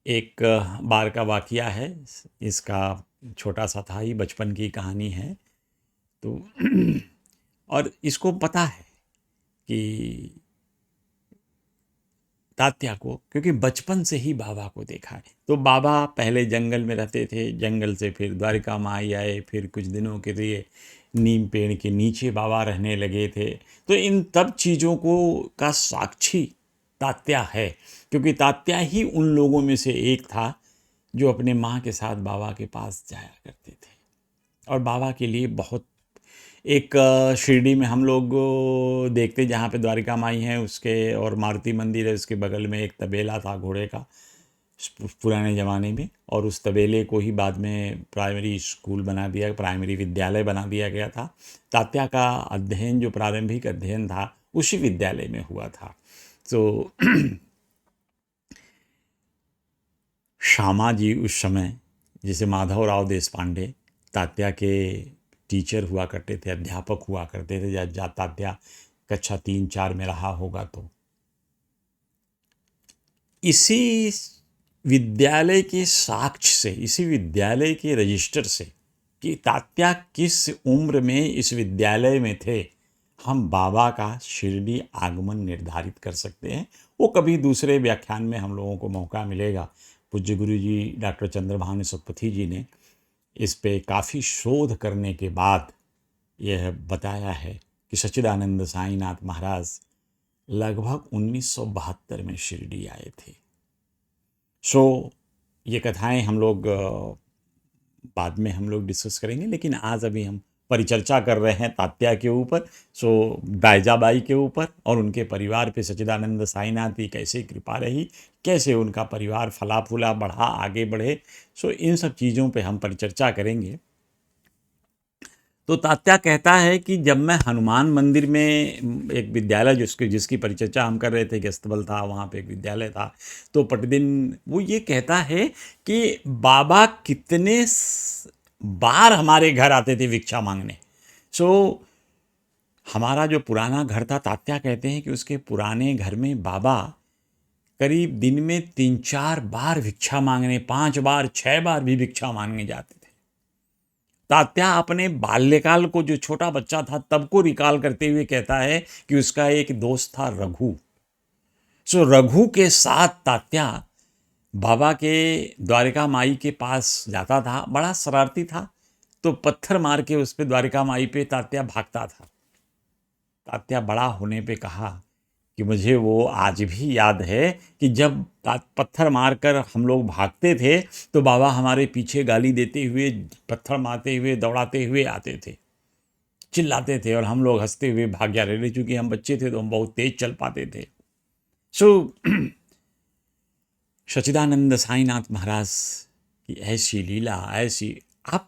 एक बार का वाकया है, इसका छोटा सा था, ही बचपन की कहानी है। तो और इसको पता है कि तात्या को, क्योंकि बचपन से ही बाबा को देखा है। तो बाबा पहले जंगल में रहते थे, जंगल से फिर द्वारिका माई आए, फिर कुछ दिनों के लिए नीम पेड़ के नीचे बाबा रहने लगे थे। तो इन तब चीज़ों को का साक्षी तात्या है, क्योंकि तात्या ही उन लोगों में से एक था जो अपने माँ के साथ बाबा के पास जाया करते थे। और बाबा के लिए बहुत एक शिरडी में हम लोग देखते, जहाँ पे द्वारिका माई है उसके और मारुति मंदिर है उसके बगल में एक तबेला था घोड़े का पुराने ज़माने में, और उस तबेले को ही बाद में प्राइमरी स्कूल बना दिया, प्राइमरी विद्यालय बना दिया गया था। तात्या का अध्ययन, जो प्रारंभिक अध्ययन था, उसी विद्यालय में हुआ था। तो श्यामा जी उस समय, जैसे माधवराव देशपांडे तात्या के टीचर हुआ करते थे, अध्यापक हुआ करते थे, जब तात्या कक्षा 3-4 में रहा होगा। तो इसी विद्यालय के साक्ष्य से, इसी विद्यालय के रजिस्टर से कि तात्या किस उम्र में इस विद्यालय में थे, हम बाबा का शिरडी आगमन निर्धारित कर सकते हैं। वो कभी दूसरे व्याख्यान में हम लोगों को मौका मिलेगा। पूज्य गुरु जी डॉक्टर चंद्रभानु सतपथी जी ने इस पे काफ़ी शोध करने के बाद यह बताया है कि सच्चिदानंद साईनाथ महाराज लगभग 1972 में शिरडी आए थे। सो ये कथाएं हम लोग बाद में हम लोग डिस्कस करेंगे, लेकिन आज अभी हम परिचर्चा कर रहे हैं तात्या के ऊपर, सो बैजाबाई के ऊपर, और उनके परिवार पे सच्चिदानंद साईनाथ की कैसे कृपा रही, कैसे उनका परिवार फला फूला, बढ़ा, आगे बढ़े। सो इन सब चीज़ों पे हम परिचर्चा करेंगे। तो तात्या कहता है कि जब मैं हनुमान मंदिर में, एक विद्यालय जिसकी परिचर्चा हम कर रहे थे, गेस्तबल था, वहाँ पे एक विद्यालय था, तो प्रतिदिन वो ये कहता है कि बाबा कितने बार हमारे घर आते थे भिक्षा मांगने। सो हमारा जो पुराना घर था, तात्या कहते हैं कि उसके पुराने घर में बाबा करीब दिन में 3-4 बार भिक्षा मांगने, 5 बार 6 बार भी भिक्षा मांगने जाते थे। तात्या अपने बाल्यकाल को, जो छोटा बच्चा था तब को रिकॉल करते हुए कहता है कि उसका एक दोस्त था रघु। सो रघु के साथ तात्या बाबा के द्वारिका माई के पास जाता था। बड़ा शरारती था, तो पत्थर मार के उस पे द्वारिका माई पे तात्या भागता था। तात्या बड़ा होने पे कहा कि मुझे वो आज भी याद है कि जब पत्थर मारकर हम लोग भागते थे तो बाबा हमारे पीछे गाली देते हुए, पत्थर मारते हुए, दौड़ाते हुए आते थे, चिल्लाते थे, और हम लोग हंसते हुए भाग जा रहे थे। चूँकि हम बच्चे थे तो हम बहुत तेज चल पाते थे। सो सच्चिदानंद साईनाथ महाराज की ऐसी लीला, ऐसी। आप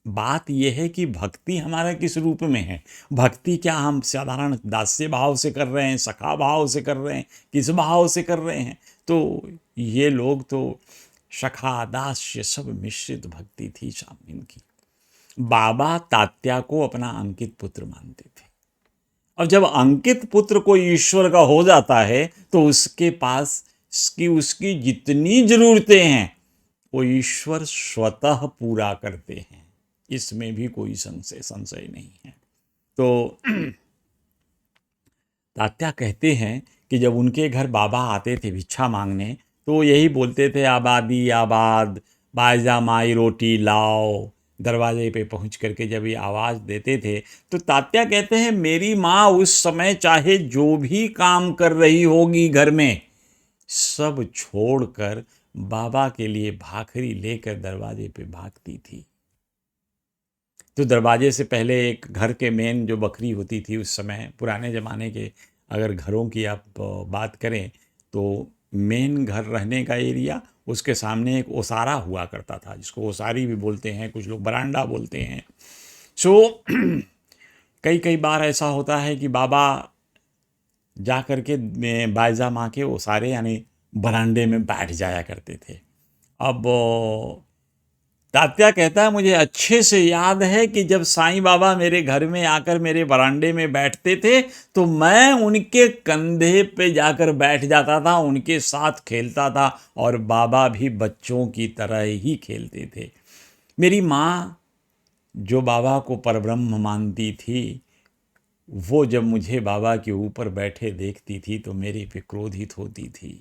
बात यह है कि भक्ति हमारा किस रूप में है। भक्ति क्या हम साधारण दास्य भाव से कर रहे हैं, सखा भाव से कर रहे हैं, किस भाव से कर रहे हैं? तो ये लोग तो सखा दास्य सब मिश्रित भक्ति थी इनकी। बाबा तात्या को अपना अंकित पुत्र मानते थे, और जब अंकित पुत्र कोई ईश्वर का हो जाता है तो उसके पास कि उसकी जितनी ज़रूरतें हैं वो ईश्वर स्वतः पूरा करते हैं, इसमें भी कोई संशय नहीं है। तो तात्या कहते हैं कि जब उनके घर बाबा आते थे भिक्षा मांगने, तो वो यही बोलते थे, आबादी आबाद, बायजा माई रोटी लाओ। दरवाजे पे पहुंच करके जब ये आवाज़ देते थे, तो तात्या कहते हैं मेरी माँ उस समय चाहे जो भी काम कर रही होगी घर में, सब छोड़कर बाबा के लिए भाखरी लेकर दरवाजे पे भागती थी। तो दरवाजे से पहले एक घर के मेन जो बकरी होती थी उस समय, पुराने ज़माने के अगर घरों की आप बात करें, तो मेन घर रहने का एरिया, उसके सामने एक ओसारा हुआ करता था, जिसको ओसारी भी बोलते हैं, कुछ लोग बरांडा बोलते हैं। सो कई कई बार ऐसा होता है कि बाबा जा कर के बायजा माँ के ओसारे यानी बरांडे में बैठ जाया करते थे। अब तात्या कहता है मुझे अच्छे से याद है कि जब साईं बाबा मेरे घर में आकर मेरे बरांडे में बैठते थे, तो मैं उनके कंधे पे जाकर बैठ जाता था, उनके साथ खेलता था, और बाबा भी बच्चों की तरह ही खेलते थे। मेरी माँ जो बाबा को परब्रह्म मानती थी, वो जब मुझे बाबा के ऊपर बैठे देखती थी तो मेरे पे क्रोधित होती थी।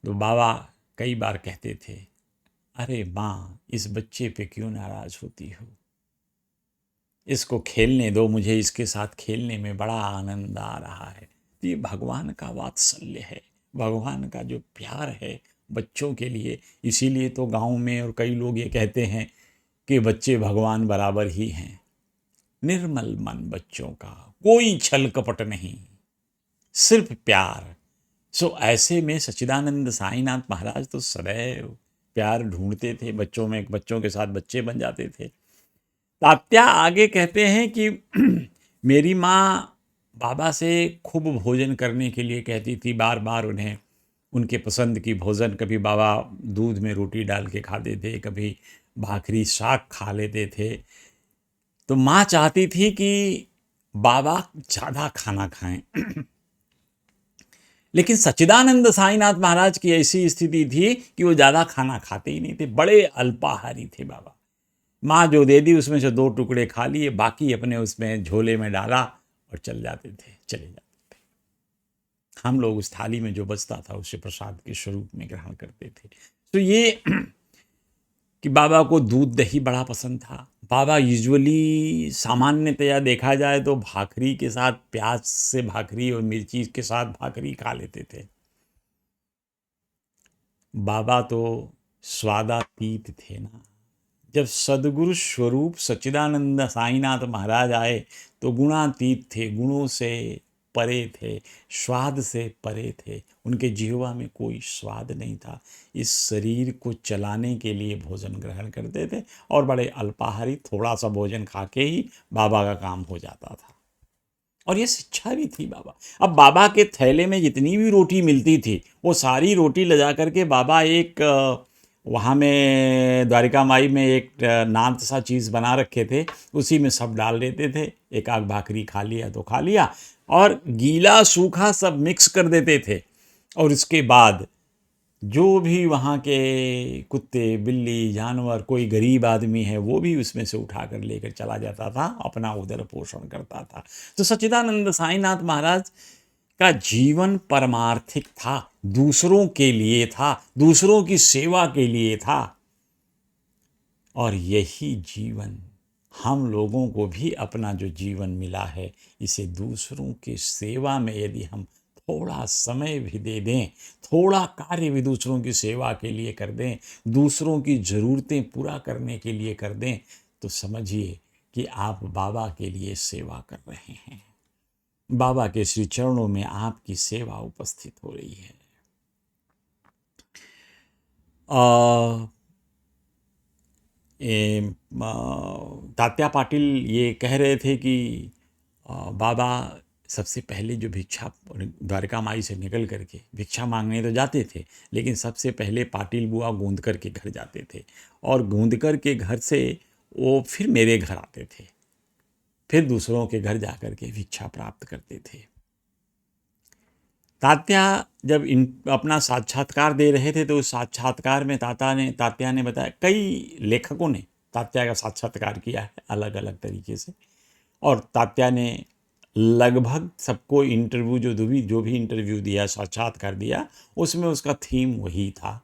तो बाबा कई बार कहते थे, अरे माँ, इस बच्चे पे क्यों नाराज होती हो, इसको खेलने दो, मुझे इसके साथ खेलने में बड़ा आनंद आ रहा है। तो ये भगवान का वात्सल्य है, भगवान का जो प्यार है बच्चों के लिए। इसीलिए तो गांव में और कई लोग ये कहते हैं कि बच्चे भगवान बराबर ही हैं। निर्मल मन बच्चों का, कोई छल कपट नहीं, सिर्फ प्यार। सो ऐसे में सच्चिदानंद साईनाथ महाराज तो सदैव प्यार ढूंढते थे बच्चों में, बच्चों के साथ बच्चे बन जाते थे। तात्या आगे कहते हैं कि मेरी माँ बाबा से खूब भोजन करने के लिए कहती थी, बार बार उन्हें उनके पसंद की भोजन, कभी बाबा दूध में रोटी डाल के खाते थे, कभी भाखरी साग खा लेते थे। तो माँ चाहती थी कि बाबा ज़्यादा खाना खाएं। लेकिन सच्चिदानंद साईनाथ महाराज की ऐसी स्थिति थी कि वो ज़्यादा खाना खाते ही नहीं थे, बड़े अल्पाहारी थे बाबा। माँ जो दे दी उसमें से 2 टुकड़े खा लिए, बाकी अपने उसमें झोले में डाला और चले जाते थे। हम लोग उस थाली में जो बचता था उसे प्रसाद के स्वरूप में ग्रहण करते थे। तो ये कि बाबा को दूध दही बड़ा पसंद था। बाबा यूजुअली सामान्यतया देखा जाए तो भाखरी के साथ, प्याज से भाखरी और मिर्ची के साथ भाखरी खा लेते थे। बाबा तो स्वादातीत थे ना। जब सदगुरु स्वरूप सच्चिदानंद साईनाथ महाराज आए तो गुणातीत थे, गुणों से परे थे, स्वाद से परे थे। उनके जिह्वा में कोई स्वाद नहीं था। इस शरीर को चलाने के लिए भोजन ग्रहण करते थे और बड़े अल्पाहारी, थोड़ा सा भोजन खा के ही बाबा का काम हो जाता था। और ये शिक्षा भी थी बाबा। अब बाबा के थैले में जितनी भी रोटी मिलती थी वो सारी रोटी ले जा करके बाबा एक वहाँ में द्वारिका माई में एक नाद सा चीज़ बना रखे थे, उसी में सब डाल देते थे। एक आध भाखरी खा लिया तो खा लिया, और गीला सूखा सब मिक्स कर देते थे। और इसके बाद जो भी वहाँ के कुत्ते बिल्ली जानवर, कोई गरीब आदमी है, वो भी उसमें से उठा कर लेकर चला जाता था, अपना उदर पोषण करता था। तो सच्चिदानंद साईनाथ महाराज का जीवन परमार्थिक था, दूसरों के लिए था, दूसरों की सेवा के लिए था। और यही जीवन हम लोगों को भी अपना जो जीवन मिला है, इसे दूसरों की सेवा में यदि हम थोड़ा समय भी दे दें, थोड़ा कार्य भी दूसरों की सेवा के लिए कर दें, दूसरों की ज़रूरतें पूरा करने के लिए कर दें, तो समझिए कि आप बाबा के लिए सेवा कर रहे हैं। बाबा के श्री चरणों में आपकी सेवा उपस्थित हो रही है। तात्या पाटिल ये कह रहे थे कि बाबा सबसे पहले जो भिक्षा द्वारका माई से निकल करके भिक्षा मांगने तो जाते थे, लेकिन सबसे पहले पाटिल बुआ गूंदकर के घर जाते थे, और गूंदकर के घर से वो फिर मेरे घर आते थे, फिर दूसरों के घर जा कर के भिक्षा प्राप्त करते थे। तात्या जब अपना साक्षात्कार दे रहे थे तो उस साक्षात्कार में तात्या ने बताया, कई लेखकों ने तात्या का साक्षात्कार किया है अलग अलग तरीके से, और तात्या ने लगभग सबको इंटरव्यू जो भी इंटरव्यू दिया, साक्षात्कार दिया, उसमें उसका थीम वही था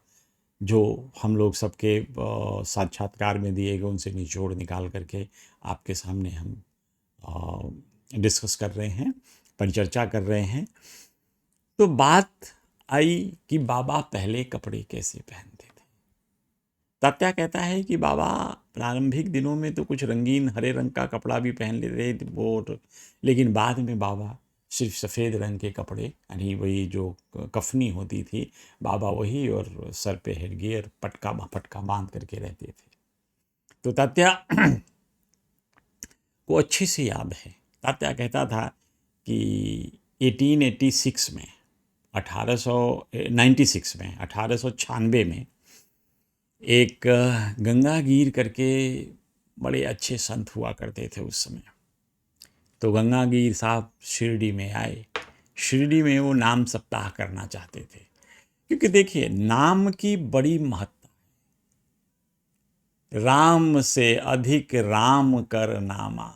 जो हम लोग सबके साक्षात्कार में दिए गए उनसे निचोड़ निकाल करके आपके सामने हम डिस्कस कर रहे हैं, परिचर्चा कर रहे हैं। तो बात आई कि बाबा पहले कपड़े कैसे पहनते थे। तात्या कहता है कि बाबा प्रारंभिक दिनों में तो कुछ रंगीन हरे रंग का कपड़ा भी पहन लेते थे वो, लेकिन बाद में बाबा सिर्फ सफ़ेद रंग के कपड़े, यानी वही जो कफनी होती थी, बाबा वही, और सर पे हेडगियर फटका बांध करके रहते थे। तो तात्या को अच्छी सी याद है। तात्या कहता था कि 1896 में 1896 में एक गंगागीर करके बड़े अच्छे संत हुआ करते थे उस समय। तो गंगागीर साहब शिरडी में आए। शिरडी में वो नाम सप्ताह करना चाहते थे, क्योंकि देखिए नाम की बड़ी महत्ता, राम से अधिक राम कर नामा,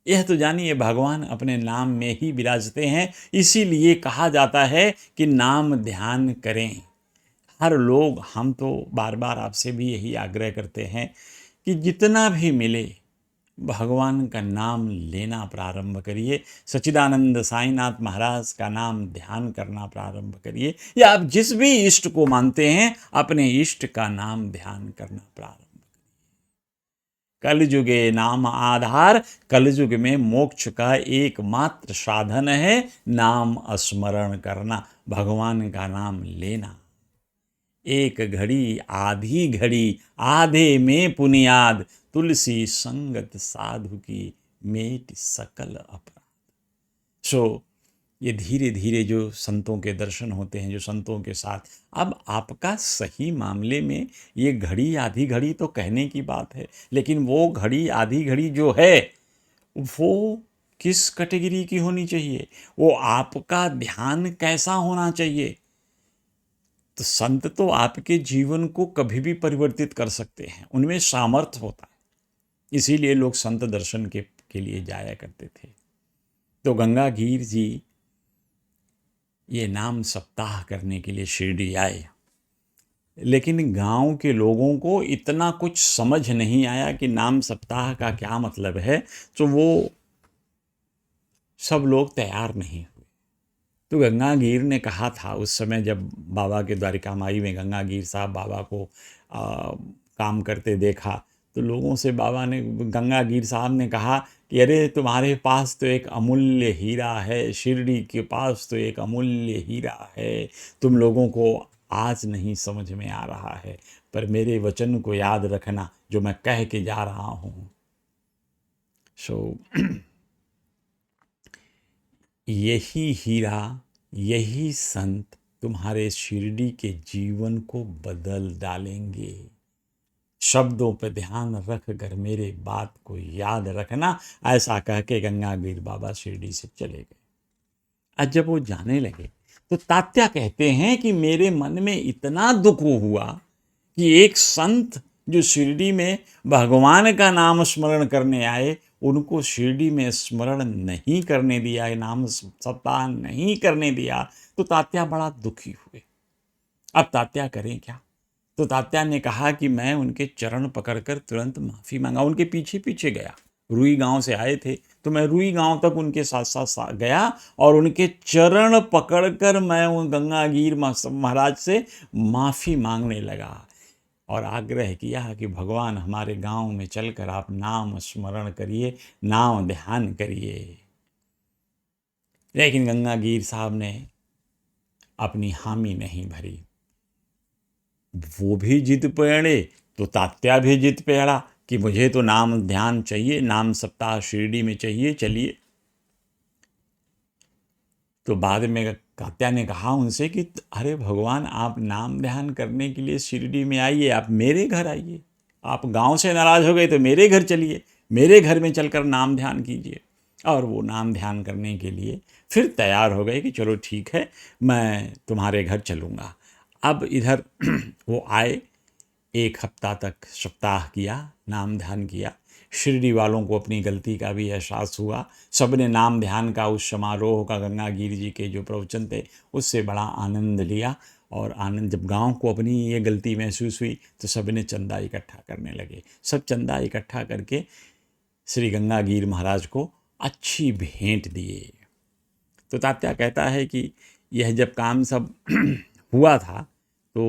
यह तो जानिए भगवान अपने नाम में ही विराजते हैं। इसीलिए कहा जाता है कि नाम ध्यान करें। हर लोग, हम तो बार बार आपसे भी यही आग्रह करते हैं कि जितना भी मिले भगवान का नाम लेना प्रारंभ करिए। सच्चिदानंद साईनाथ महाराज का नाम ध्यान करना प्रारंभ करिए, या आप जिस भी इष्ट को मानते हैं अपने इष्ट का नाम ध्यान करना प्रारंभ। कलयुगे नाम आधार, कलयुग में मोक्ष का एकमात्र साधन है नाम स्मरण करना, भगवान का नाम लेना। एक घड़ी आधी घड़ी आधे में पुनियाद, तुलसी संगत साधु की मेट सकल अपराध। सो ये धीरे धीरे जो संतों के दर्शन होते हैं, जो संतों के साथ, अब आपका सही मामले में ये घड़ी आधी घड़ी तो कहने की बात है, लेकिन वो घड़ी आधी घड़ी जो है वो किस कैटेगरी की होनी चाहिए, वो आपका ध्यान कैसा होना चाहिए। तो संत तो आपके जीवन को कभी भी परिवर्तित कर सकते हैं, उनमें सामर्थ्य होता है। इसीलिए लोग संत दर्शन के लिए जाया करते थे। तो गंगागीर जी ये नाम सप्ताह करने के लिए शिरडी आए, लेकिन गांव के लोगों को इतना कुछ समझ नहीं आया कि नाम सप्ताह का क्या मतलब है, तो वो सब लोग तैयार नहीं हुए। तो गंगागीर ने कहा था उस समय, जब बाबा के द्वारिका माई में गंगागीर साहब बाबा को काम करते देखा, तो लोगों से बाबा ने, गंगागीर साहब ने कहा कि अरे तुम्हारे पास तो एक अमूल्य हीरा है, शिरडी के पास तो एक अमूल्य हीरा है, तुम लोगों को आज नहीं समझ में आ रहा है, पर मेरे वचन को याद रखना जो मैं कह के जा रहा हूँ। सो यही हीरा, यही संत तुम्हारे शिरडी के जीवन को बदल डालेंगे। शब्दों पर ध्यान रख कर मेरे बात को याद रखना, ऐसा कह के गंगागीर बाबा शिरडी से चले गए। आज जब वो जाने लगे तो तात्या कहते हैं कि मेरे मन में इतना दुख हुआ कि एक संत जो शिरडी में भगवान का नाम स्मरण करने आए, उनको शिरडी में स्मरण नहीं करने दिया, नाम सप्ताह नहीं करने दिया। तो तात्या बड़ा दुखी हुए। अब तात्या करें क्या? तो तात्या ने कहा कि मैं उनके चरण पकड़कर तुरंत माफ़ी मांगा। उनके पीछे पीछे गया, रुई गांव से आए थे तो मैं रुई गांव तक उनके साथ साथ गया और उनके चरण पकड़कर मैं उन गंगागीर महाराज से माफ़ी मांगने लगा और आग्रह किया कि भगवान हमारे गांव में चलकर आप नाम स्मरण करिए, नाम ध्यान करिए। लेकिन गंगागीर साहब ने अपनी हामी नहीं भरी। वो भी जिद पेड़े तो तात्या भी जिद पेड़ा कि मुझे तो नाम ध्यान चाहिए, नाम सप्ताह शिरडी में चाहिए, चलिए। तो बाद में तात्या ने कहा उनसे कि अरे भगवान, आप नाम ध्यान करने के लिए शिरडी में आइए, आप मेरे घर आइए। आप गांव से नाराज़ हो गए तो मेरे घर चलिए, मेरे घर में चलकर नाम ध्यान कीजिए। और वो नाम ध्यान करने के लिए फिर तैयार हो गए कि चलो ठीक है, मैं तुम्हारे घर चलूँगा। अब इधर वो आए, एक हफ्ता तक सप्ताह किया, नाम ध्यान किया। शिरडी वालों को अपनी गलती का भी एहसास हुआ। सब ने नाम ध्यान का उस समारोह का, गंगागीर जी के जो प्रवचन थे उससे बड़ा आनंद लिया। और आनंद, जब गांव को अपनी ये गलती महसूस हुई तो सब ने चंदा इकट्ठा करने लगे। सब चंदा इकट्ठा करके श्री गंगागीर महाराज को अच्छी भेंट दिए। तो तात्या कहता है कि यह जब काम सब हुआ था तो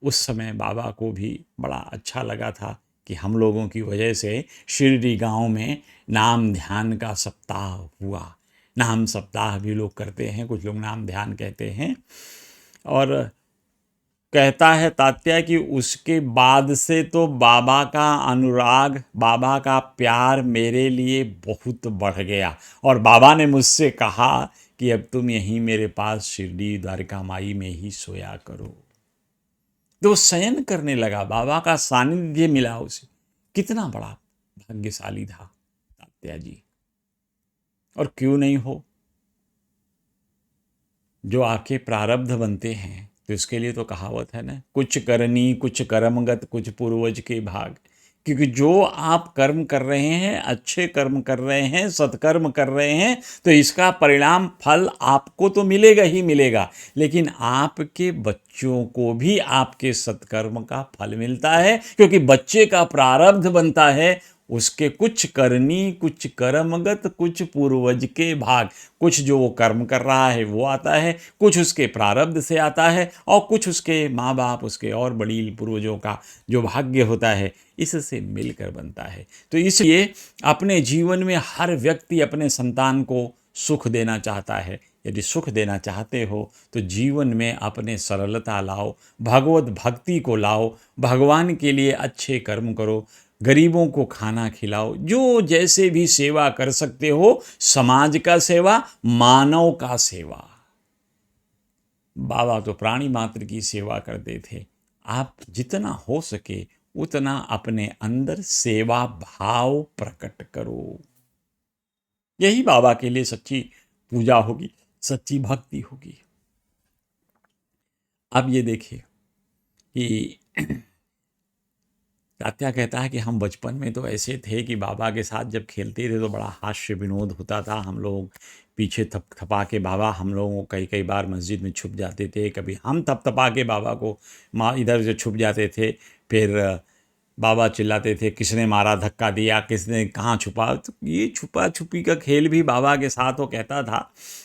उस समय बाबा को भी बड़ा अच्छा लगा था कि हम लोगों की वजह से शिरडी गांव में नाम ध्यान का सप्ताह हुआ। नाम सप्ताह भी लोग करते हैं, कुछ लोग नाम ध्यान कहते हैं। और कहता है तात्या कि उसके बाद से तो बाबा का अनुराग, बाबा का प्यार मेरे लिए बहुत बढ़ गया। और बाबा ने मुझसे कहा कि अब तुम यहीं मेरे पास शिरडी द्वारका माई में ही सोया करो। तो शयन करने लगा, बाबा का सानिध्य मिला उसे। कितना बड़ा भाग्यशाली था तात्या जी। और क्यों नहीं हो, जो आपके प्रारब्ध बनते हैं तो इसके लिए तो कहावत है ना, कुछ करनी कुछ कर्मगत कुछ पूर्वज के भाग। क्योंकि जो आप कर्म कर रहे हैं, अच्छे कर्म कर रहे हैं, सत्कर्म कर रहे हैं, तो इसका परिणाम फल आपको तो मिलेगा ही मिलेगा, लेकिन आपके बच्चों को भी आपके सत्कर्म का फल मिलता है। क्योंकि बच्चे का प्रारब्ध बनता है, उसके कुछ करनी कुछ कर्मगत कुछ पूर्वज के भाग। कुछ जो वो कर्म कर रहा है वो आता है, कुछ उसके प्रारब्ध से आता है, और कुछ उसके माँ बाप, उसके और बड़ी पूर्वजों का जो भाग्य होता है, इससे मिलकर बनता है। तो इसलिए अपने जीवन में हर व्यक्ति अपने संतान को सुख देना चाहता है। यदि सुख देना चाहते हो तो जीवन में अपने सरलता लाओ, भगवत भक्ति को लाओ, भगवान के लिए अच्छे कर्म करो, गरीबों को खाना खिलाओ, जो जैसे भी सेवा कर सकते हो। समाज का सेवा, मानव का सेवा। बाबा तो प्राणी मात्र की सेवा करते थे। आप जितना हो सके उतना अपने अंदर सेवा भाव प्रकट करो। यही बाबा के लिए सच्ची पूजा होगी, सच्ची भक्ति होगी। अब ये देखिए कि तात्या कहता है कि हम बचपन में तो ऐसे थे कि बाबा के साथ जब खेलते थे तो बड़ा हास्य विनोद होता था। हम लोग पीछे थप थपा के बाबा, हम लोगों कई कई बार मस्जिद में छुप जाते थे, कभी हम थप थपा के बाबा को माँ इधर से छुप जाते थे। फिर बाबा चिल्लाते थे, किसने मारा, धक्का दिया, किसने कहाँ छुपा। तो ये छुपा छुपी का खेल भी बाबा के साथ वो कहता था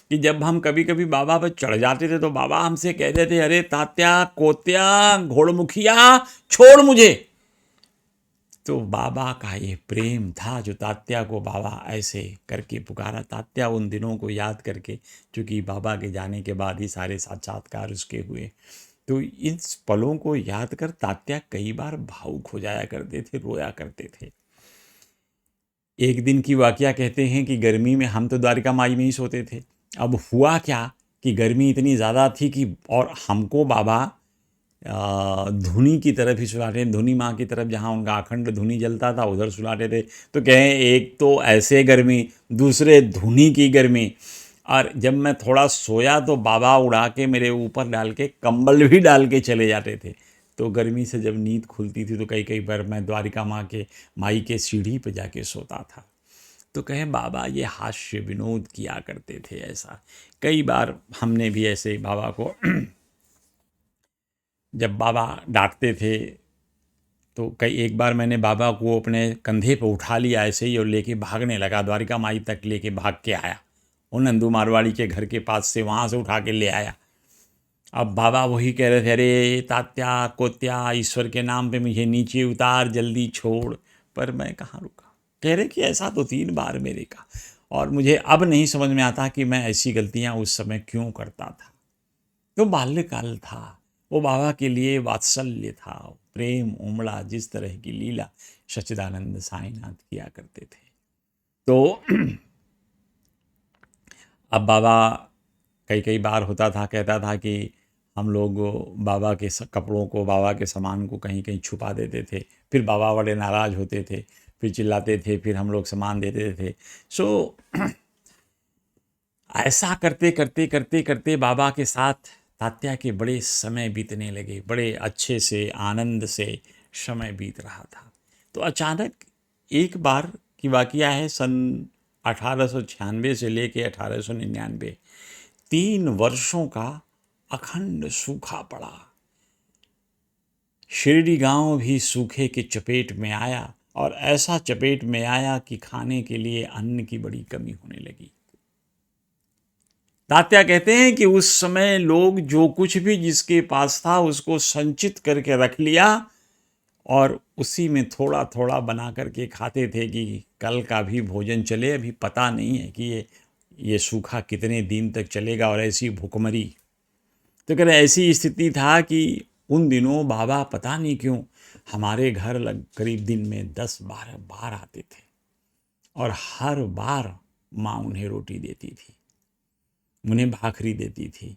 कि जब हम कभी कभी बाबा पर चढ़ जाते थे तो बाबा हमसे कहते थे, अरे तात्या, कोत्या, घोड़मुखिया, छोड़ मुझे। तो बाबा का ये प्रेम था जो तात्या को बाबा ऐसे करके पुकारा। तात्या उन दिनों को याद करके, चूँकि बाबा के जाने के बाद ही सारे साक्षात्कार उसके हुए, तो इन पलों को याद कर तात्या कई बार भावुक हो जाया करते थे, रोया करते थे। एक दिन की वाकया कहते हैं कि गर्मी में हम तो द्वारिका माई में ही सोते थे। अब हुआ क्या कि गर्मी इतनी ज़्यादा थी कि, और हमको बाबा धुनी की तरफ ही सुलाते, धुनी माँ की तरफ जहाँ उनका अखंड धुनी जलता था उधर सुलाते थे। तो कहें एक तो ऐसे गर्मी, दूसरे धुनी की गर्मी। और जब मैं थोड़ा सोया तो बाबा उड़ा के मेरे ऊपर डाल के कंबल भी डाल के चले जाते थे। तो गर्मी से जब नींद खुलती थी तो कई कई बार मैं द्वारिका माँ के माई के सीढ़ी पर जाके सोता था। तो कहें बाबा ये हास्य विनोद किया करते थे। ऐसा कई बार हमने भी ऐसे बाबा को जब बाबा डांटते थे तो कई एक बार मैंने बाबा को अपने कंधे पर उठा लिया ऐसे ही, और लेके भागने लगा, द्वारिका माई तक लेके भाग के आया। वो नंदू मारवाड़ी के घर के पास से वहाँ से उठा के ले आया। अब बाबा वही कह रहे थे, अरे तात्या, कोत्या, ईश्वर के नाम पे मुझे नीचे उतार, जल्दी छोड़। पर मैं कहाँ रुका। कह रहे कि ऐसा तो 3 बार मेरे का। और मुझे अब नहीं समझ में आता कि मैं ऐसी गलतियाँ उस समय क्यों करता था। तो बाल्यकाल था, वो बाबा के लिए वात्सल्य था, प्रेम उमड़ा, जिस तरह की लीला सच्चिदानंद साईनाथ किया करते थे। तो अब बाबा कई कई बार होता था, कहता था कि हम लोग बाबा के कपड़ों को, बाबा के सामान को कहीं कहीं छुपा देते थे। फिर बाबा बड़े नाराज़ होते थे, फिर चिल्लाते थे, फिर हम लोग सामान देते थे। सो ऐसा करते करते करते करते बाबा के साथ तात्या के बड़े समय बीतने लगे, बड़े अच्छे से आनंद से समय बीत रहा था। तो अचानक एक बार की वाकया है, सन 1896 से लेके 1899, 3 वर्षों का अखंड सूखा पड़ा। शिरडी गांव भी सूखे की चपेट में आया, और ऐसा चपेट में आया कि खाने के लिए अन्न की बड़ी कमी होने लगी। तात्या कहते हैं कि उस समय लोग जो कुछ भी जिसके पास था उसको संचित करके रख लिया, और उसी में थोड़ा थोड़ा बना करके खाते थे कि कल का भी भोजन चले। अभी पता नहीं है कि ये सूखा कितने दिन तक चलेगा, और ऐसी भुखमरी। तो कह रहे ऐसी स्थिति था कि उन दिनों बाबा पता नहीं क्यों हमारे घर करीब दिन में 10-12 बार आते थे, और हर बार माँ उन्हें रोटी देती थी, उन्हें भाखरी देती थी।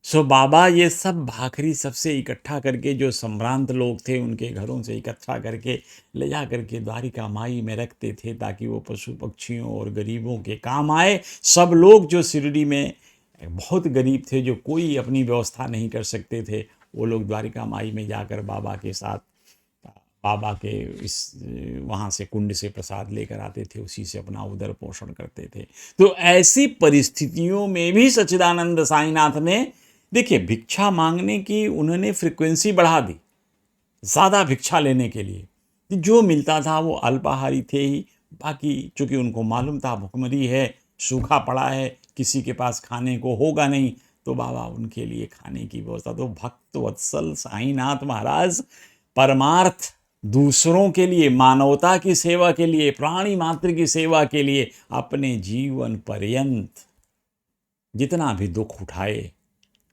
सो बाबा ये सब भाखरी सबसे इकट्ठा करके, जो संभ्रांत लोग थे उनके घरों से इकट्ठा करके ले जा करके द्वारिका माई में रखते थे, ताकि वो पशु पक्षियों और गरीबों के काम आए। सब लोग जो शिरडी में बहुत गरीब थे, जो कोई अपनी व्यवस्था नहीं कर सकते थे, वो लोग द्वारिका माई में जाकर बाबा के साथ, बाबा के इस वहाँ से कुंड से प्रसाद लेकर आते थे, उसी से अपना उदर पोषण करते थे। तो ऐसी परिस्थितियों में भी सच्चिदानंद साईनाथ ने, देखिए, भिक्षा मांगने की उन्होंने फ्रिक्वेंसी बढ़ा दी, ज़्यादा भिक्षा लेने के लिए। जो मिलता था वो अल्पाहारी थे ही, बाकी चूँकि उनको मालूम था भुखमरी है, सूखा पड़ा है, किसी के पास खाने को होगा नहीं, तो बाबा उनके लिए खाने की व्यवस्था। तो भक्त वत्सल साईनाथ महाराज परमार्थ दूसरों के लिए, मानवता की सेवा के लिए, प्राणी मात्र की सेवा के लिए अपने जीवन पर्यंत जितना भी दुख उठाए,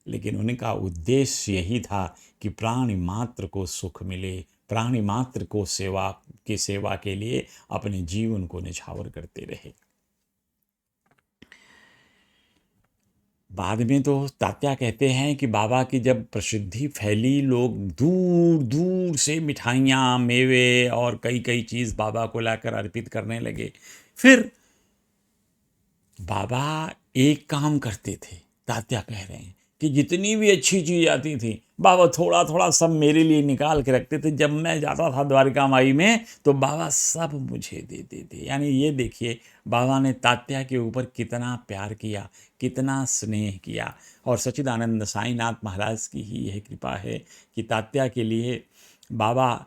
लेकिन उनका उद्देश्य यही था कि प्राणी मात्र को सुख मिले, प्राणी मात्र को सेवा के लिए अपने जीवन को निछावर करते रहे। बाद में तो तात्या कहते हैं कि बाबा की जब प्रसिद्धि फैली, लोग दूर दूर से मिठाइयाँ, मेवे और कई कई चीज़ बाबा को लाकर अर्पित करने लगे। फिर बाबा एक काम करते थे, तात्या कह रहे हैं कि जितनी भी अच्छी चीज़ आती थी बाबा थोड़ा थोड़ा सब मेरे लिए निकाल के रखते थे। जब मैं जाता था द्वारिका माई में तो बाबा सब मुझे देते थे। यानी ये देखिए बाबा ने तात्या के ऊपर कितना प्यार किया, कितना स्नेह किया। और सच्चिदानंद साईनाथ महाराज की ही यह कृपा है कि तात्या के लिए बाबा,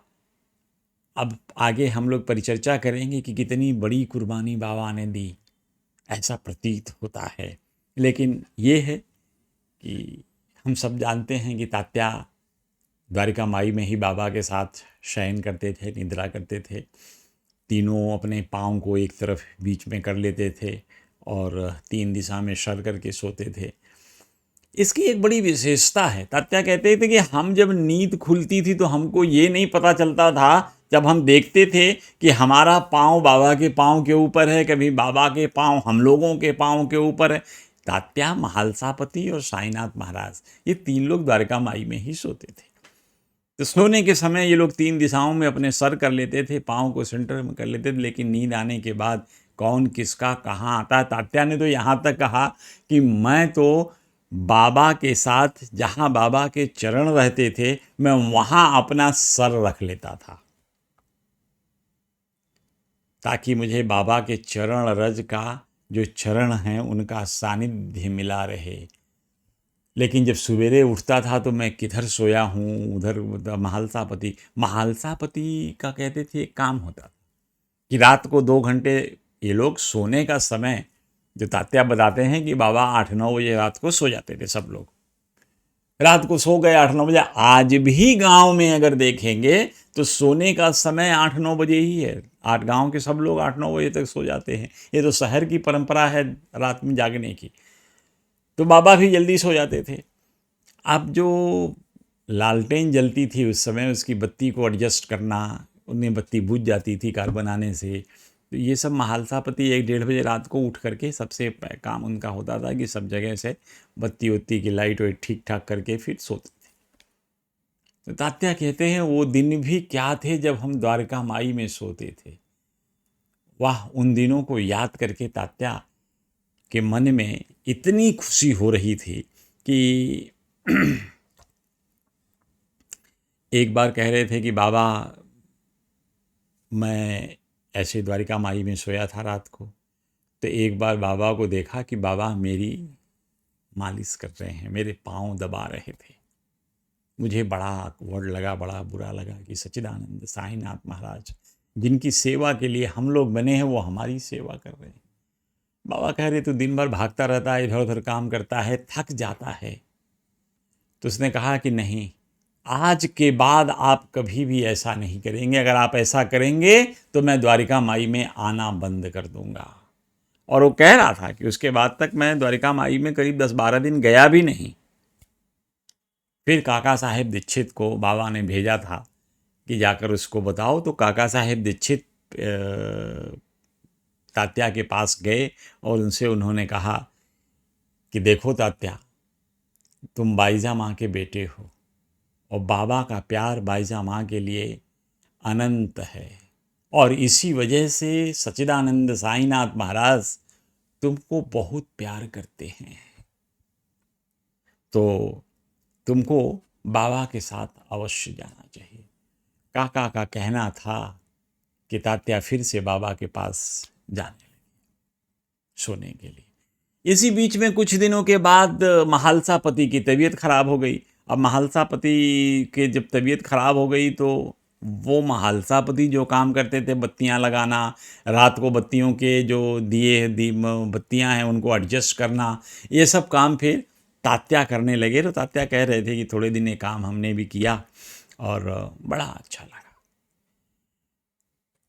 अब आगे हम लोग परिचर्चा करेंगे कि कितनी बड़ी कुर्बानी बाबा ने दी, ऐसा प्रतीत होता है। लेकिन ये है कि हम सब जानते हैं कि तात्या द्वारिका माई में ही बाबा के साथ शयन करते थे, निद्रा करते थे। तीनों अपने पाँव को एक तरफ बीच में कर लेते थे और 3 दिशा में सर करके सोते थे। इसकी एक बड़ी विशेषता है। तात्या कहते थे कि हम जब नींद खुलती थी तो हमको ये नहीं पता चलता था, जब हम देखते थे कि हमारा पाँव बाबा के पाँव के ऊपर है, कभी बाबा के पाँव हम लोगों के पाँव के ऊपर है। तात्या, महालसापति और साईनाथ महाराज, ये 3 लोग द्वारका माई में ही सोते थे। तो सोने के समय ये लोग 3 दिशाओं में अपने सर कर लेते थे, पाँव को सेंटर में कर लेते थे। लेकिन नींद आने के बाद कौन किसका कहाँ आता है। तात्या ने तो यहाँ तक कहा कि मैं तो बाबा के साथ, जहाँ बाबा के चरण रहते थे, मैं वहाँ अपना सर रख लेता था, ताकि मुझे बाबा के चरण रज का, जो चरण हैं उनका सानिध्य मिला रहे। लेकिन जब सवेरे उठता था तो मैं किधर सोया हूँ, उधर महालसापति का कहते थे एक काम होता था कि रात को 2 घंटे ये लोग सोने का समय, जो तात्या बताते हैं कि बाबा 8-9 बजे रात को सो जाते थे। सब लोग रात को सो गए 8-9 बजे। आज भी गांव में अगर देखेंगे तो सोने का समय 8-9 बजे ही है। गांव के सब लोग 8-9 बजे तक सो जाते हैं। ये तो शहर की परंपरा है रात में जागने की। तो बाबा भी जल्दी सो जाते थे। अब जो लालटेन जलती थी उस समय, उसकी बत्ती को एडजस्ट करना, उनमें बत्ती बुझ जाती थी कार्बन आने से। तो ये सब महालसापति 1-1:30 बजे रात को उठ करके सबसे काम उनका होता था कि सब जगह से बत्ती वत्ती की लाइट वाइट ठीक ठाक करके फिर सोते थे। तो तात्या कहते हैं वो दिन भी क्या थे जब हम द्वारका माई में सोते थे। वाह, उन दिनों को याद करके तात्या के मन में इतनी खुशी हो रही थी कि एक बार कह रहे थे कि बाबा, मैं ऐसे द्वारिका माई में सोया था रात को, तो एक बार बाबा को देखा कि बाबा मेरी मालिश कर रहे हैं, मेरे पाँव दबा रहे थे। मुझे बड़ा ऑकवर्ड लगा, बड़ा बुरा लगा कि सच्चिदानंद साईनाथ महाराज जिनकी सेवा के लिए हम लोग बने हैं वो हमारी सेवा कर रहे हैं। बाबा कह रहे, तू दिन भर भागता रहता है, इधर उधर काम करता है, थक जाता है। तो उसने कहा कि नहीं, आज के बाद आप कभी भी ऐसा नहीं करेंगे। अगर आप ऐसा करेंगे तो मैं द्वारिका माई में आना बंद कर दूंगा। और वो कह रहा था कि उसके बाद तक मैं द्वारिका माई में करीब 10-12 दिन गया भी नहीं। फिर काका साहेब दीक्षित को बाबा ने भेजा था कि जाकर उसको बताओ। तो काका साहेब दीक्षित तात्या के पास गए और उनसे उन्होंने कहा कि देखो तात्या, तुम बाईजा माँ के बेटे हो और बाबा का प्यार बाईजा माँ के लिए अनंत है, और इसी वजह से सच्चिदानंद साईनाथ महाराज तुमको बहुत प्यार करते हैं। तो तुमको बाबा के साथ अवश्य जाना चाहिए। काका का कहना था कि तात्या फिर से बाबा के पास जाने लगे सोने के लिए। इसी बीच में कुछ दिनों के बाद महालसा पति की तबीयत खराब हो गई। अब महालसा पति के जब तबीयत खराब हो गई तो वो महालसा पति जो काम करते थे, बत्तियां लगाना, रात को बत्तियों के जो बत्तियां हैं उनको एडजस्ट करना, ये सब काम फिर तात्या करने लगे। तो तात्या कह रहे थे कि थोड़े दिन ये काम हमने भी किया और बड़ा अच्छा लगा।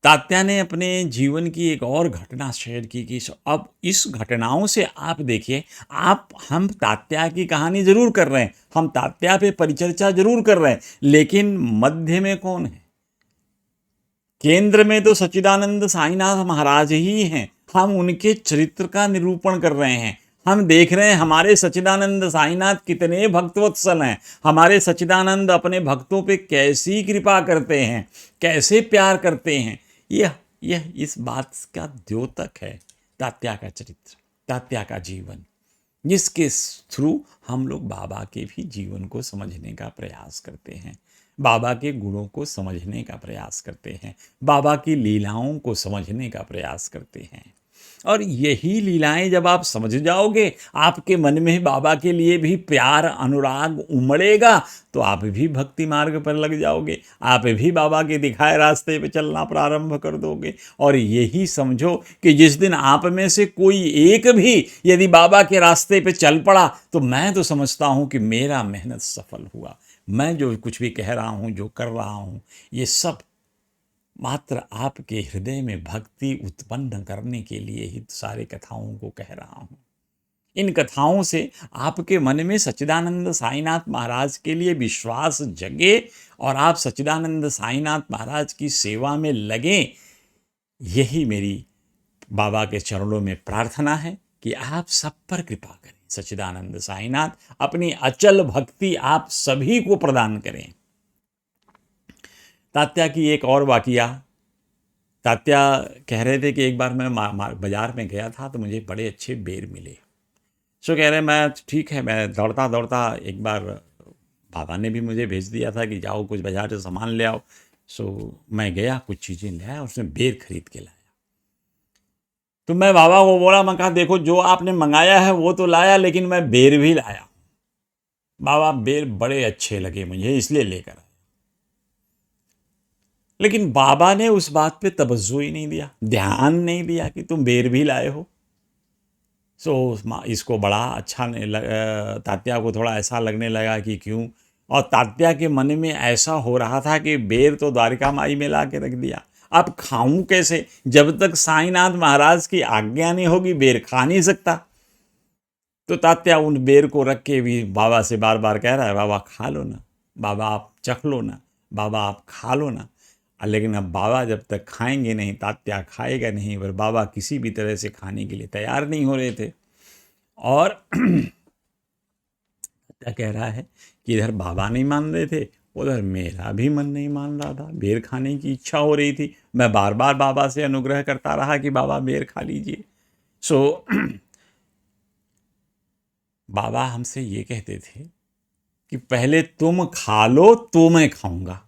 तात्या ने अपने जीवन की एक और घटना शेयर की कि अब इस घटनाओं से आप देखिए, हम तात्या की कहानी जरूर कर रहे हैं, हम तात्या पे परिचर्चा जरूर कर रहे हैं, लेकिन मध्य में कौन है? केंद्र में तो सच्चिदानंद साईनाथ महाराज ही हैं। हम उनके चरित्र का निरूपण कर रहे हैं। हम देख रहे हैं हमारे सच्चिदानंद साईनाथ कितने भक्तवत्सल हैं, हमारे सच्चिदानंद अपने भक्तों पे कैसी कृपा करते हैं, कैसे प्यार करते हैं। यह इस बात का द्योतक है तात्या का चरित्र, तात्या का जीवन, जिसके थ्रू हम लोग बाबा के भी जीवन को समझने का प्रयास करते हैं, बाबा के गुणों को समझने का प्रयास करते हैं, बाबा की लीलाओं को समझने का प्रयास करते हैं। और यही लीलाएं जब आप समझ जाओगे, आपके मन में बाबा के लिए भी प्यार अनुराग उमड़ेगा, तो आप भी भक्ति मार्ग पर लग जाओगे, आप भी बाबा के दिखाए रास्ते पे चलना प्रारंभ कर दोगे। और यही समझो कि जिस दिन आप में से कोई एक भी यदि बाबा के रास्ते पे चल पड़ा, तो मैं तो समझता हूँ कि मेरा मेहनत सफल हुआ। मैं जो कुछ भी कह रहा हूँ, जो कर रहा हूँ, ये सब मात्र आपके हृदय में भक्ति उत्पन्न करने के लिए ही सारे कथाओं को कह रहा हूँ। इन कथाओं से आपके मन में सच्चिदानंद साईनाथ महाराज के लिए विश्वास जगे और आप सच्चिदानंद साईनाथ महाराज की सेवा में लगें। यही मेरी बाबा के चरणों में प्रार्थना है कि आप सब पर कृपा करें। सच्चिदानंद साईनाथ अपनी अचल भक्ति आप सभी को प्रदान करें। तात्या की एक और वाकया, तात्या कह रहे थे कि एक बार मैं बाजार में गया था तो मुझे बड़े अच्छे बेर मिले। सो कह रहे मैं ठीक है, मैं दौड़ता दौड़ता एक बार बाबा ने भी मुझे भेज दिया था कि जाओ कुछ बाजार से सामान ले आओ। सो मैं गया, कुछ चीज़ें ले आया, उसने बेर खरीद के लाया। तो मैं बाबा को बोला, मैं कहा देखो जो आपने मंगाया है वो तो लाया, लेकिन मैं बेर भी लाया। बाबा बेर बड़े अच्छे लगे मुझे, इसलिए लेकर आया। लेकिन बाबा ने उस बात पे तवज्जो ही नहीं दिया, ध्यान नहीं दिया कि तुम बेर भी लाए हो। सो इसको बड़ा अच्छा तात्या को थोड़ा ऐसा लगने लगा कि क्यों, और तात्या के मन में ऐसा हो रहा था कि बेर तो द्वारिका माई में ला के रख दिया, अब खाऊं कैसे? जब तक साईनाथ महाराज की आज्ञा नहीं होगी बेर खा नहीं सकता। तो तात्या उन बेर को रख के भी बाबा से बार बार कह रहा है, बाबा खा लो ना, बाबा आप चख लो ना, बाबा आप खा लो ना। लेकिन अब बाबा जब तक खाएंगे नहीं, तात्या खाएगा नहीं, पर बाबा किसी भी तरह से खाने के लिए तैयार नहीं हो रहे थे। और तात्या कह रहा है कि इधर बाबा नहीं मान रहे थे, उधर मेरा भी मन नहीं मान रहा था, बेर खाने की इच्छा हो रही थी। मैं बार बार बाबा से अनुग्रह करता रहा कि बाबा बेर खा लीजिए। सो बाबा हमसे ये कहते थे कि पहले तुम खा लो तो मैं खाऊंगा।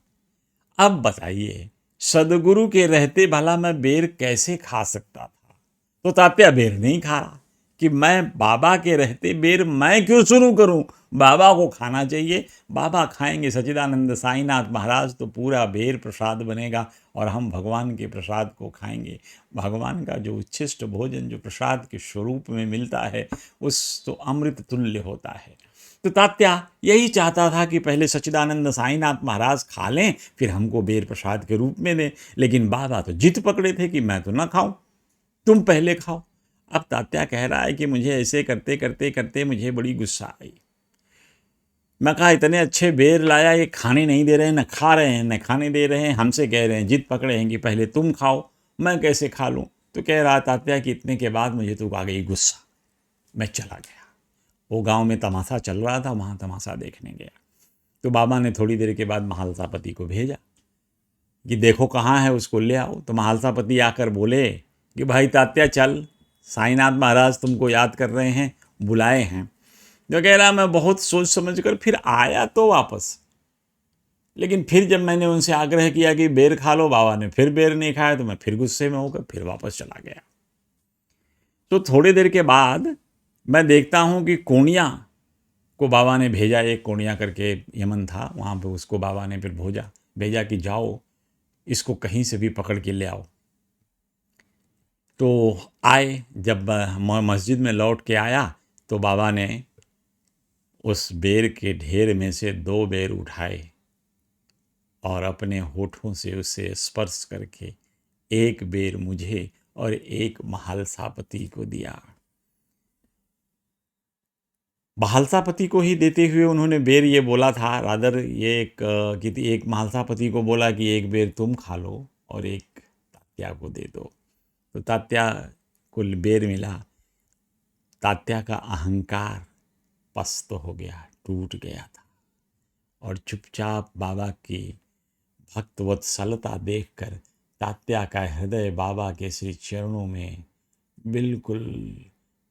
अब बताइए, सदगुरु के रहते भला मैं बेर कैसे खा सकता था? तो तात्या बेर नहीं खा रहा कि मैं बाबा के रहते बेर मैं क्यों शुरू करूं? बाबा को खाना चाहिए, बाबा खाएंगे सच्चिदानंद साईनाथ महाराज तो पूरा बेर प्रसाद बनेगा और हम भगवान के प्रसाद को खाएंगे। भगवान का जो उच्छिष्ट भोजन जो प्रसाद के स्वरूप में मिलता है उस तो अमृत तुल्य होता है। तो तात्या यही चाहता था कि पहले सच्चिदानंद साईनाथ महाराज खा लें, फिर हमको बेर प्रसाद के रूप में दें। लेकिन बाबा तो जिद पकड़े थे कि मैं तो ना खाऊं, तुम पहले खाओ। अब तात्या कह रहा है कि मुझे ऐसे करते करते करते मुझे बड़ी गुस्सा आई। मैं कहा इतने अच्छे बेर लाया, ये खाने नहीं दे रहे हैं, न खा रहे हैं न खाने दे रहे हैं, हमसे कह रहे हैं जिद पकड़े हैं कि पहले तुम खाओ, मैं कैसे खा लूँ? तो कह रहा तात्या कि इतने के बाद मुझे तो आ गई गुस्सा, मैं चला गया। वो गांव में तमाशा चल रहा था, वहाँ तमाशा देखने गया। तो बाबा ने थोड़ी देर के बाद महालसापति को भेजा कि देखो कहाँ है, उसको ले आओ। तो महालसापति आकर बोले कि भाई तात्या चल, साईनाथ महाराज तुमको याद कर रहे हैं, बुलाए हैं। जो कह रहा मैं बहुत सोच समझ कर फिर आया तो वापस, लेकिन फिर जब मैंने उनसे आग्रह किया कि बेर खा लो, बाबा ने फिर बेर नहीं खाया, तो मैं फिर गुस्से में होकर फिर वापस चला गया। तो थोड़ी देर के बाद मैं देखता हूँ कि कोणिया को बाबा ने भेजा, एक कोणिया करके यमन था, वहाँ पे उसको बाबा ने फिर भेजा कि जाओ इसको कहीं से भी पकड़ के ले आओ। तो आए, जब मैं मस्जिद में लौट के आया तो बाबा ने उस बेर के ढेर में से 2 बेर उठाए और अपने होठों से उसे स्पर्श करके एक बेर मुझे और एक महालसापति को दिया। महालसापति को ही देते हुए उन्होंने बेर ये बोला था, रादर ये एक महालसापति को बोला कि एक बेर तुम खा लो और एक तात्या को दे दो। तो तात्या को बेर मिला। तात्या का अहंकार पस्त हो गया, टूट गया था और चुपचाप बाबा की भक्तवत्सलता देखकर तात्या का हृदय बाबा के श्री चरणों में बिल्कुल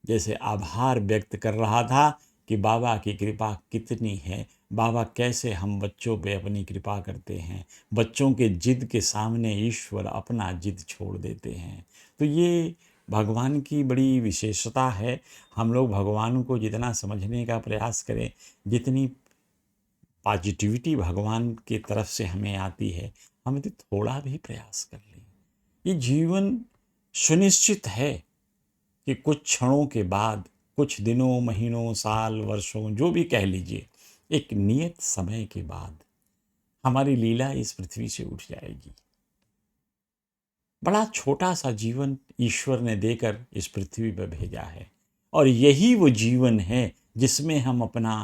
जैसे आभार व्यक्त कर रहा था कि बाबा की कृपा कितनी है, बाबा कैसे हम बच्चों पे अपनी कृपा करते हैं, बच्चों के जिद के सामने ईश्वर अपना जिद छोड़ देते हैं। तो ये भगवान की बड़ी विशेषता है। हम लोग भगवान को जितना समझने का प्रयास करें, जितनी पॉजिटिविटी भगवान की तरफ से हमें आती है, हम यदि थोड़ा भी प्रयास कर लें, ये जीवन सुनिश्चित है कि कुछ क्षणों के बाद, कुछ दिनों, महीनों, साल, वर्षों, जो भी कह लीजिए, एक नियत समय के बाद हमारी लीला इस पृथ्वी से उठ जाएगी। बड़ा छोटा सा जीवन ईश्वर ने देकर इस पृथ्वी पर भेजा है और यही वो जीवन है जिसमें हम अपना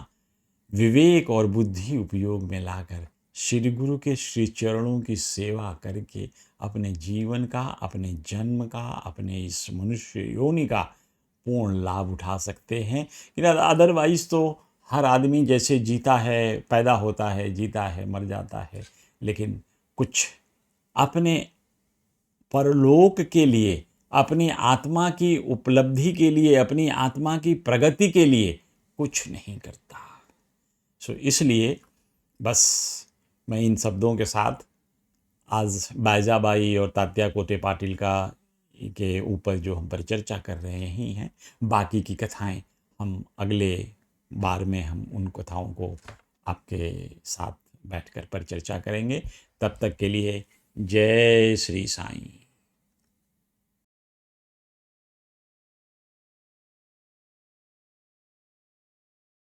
विवेक और बुद्धि उपयोग में लाकर श्री गुरु के श्री चरणों की सेवा करके अपने जीवन का, अपने जन्म का, अपने इस मनुष्य योनि का पूर्ण लाभ उठा सकते हैं। अदरवाइज तो हर आदमी जैसे जीता है, पैदा होता है, जीता है, मर जाता है, लेकिन कुछ अपने परलोक के लिए, अपनी आत्मा की उपलब्धि के लिए, अपनी आत्मा की प्रगति के लिए कुछ नहीं करता। सो इसलिए बस मैं इन शब्दों के साथ आज बायजाबाई और तात्या कोटे पाटिल का के ऊपर जो हम पर चर्चा कर रहे ही हैं, बाकी की कथाएं हम अगले बार में हम उन कथाओं को आपके साथ बैठकर पर चर्चा करेंगे। तब तक के लिए जय श्री साईं।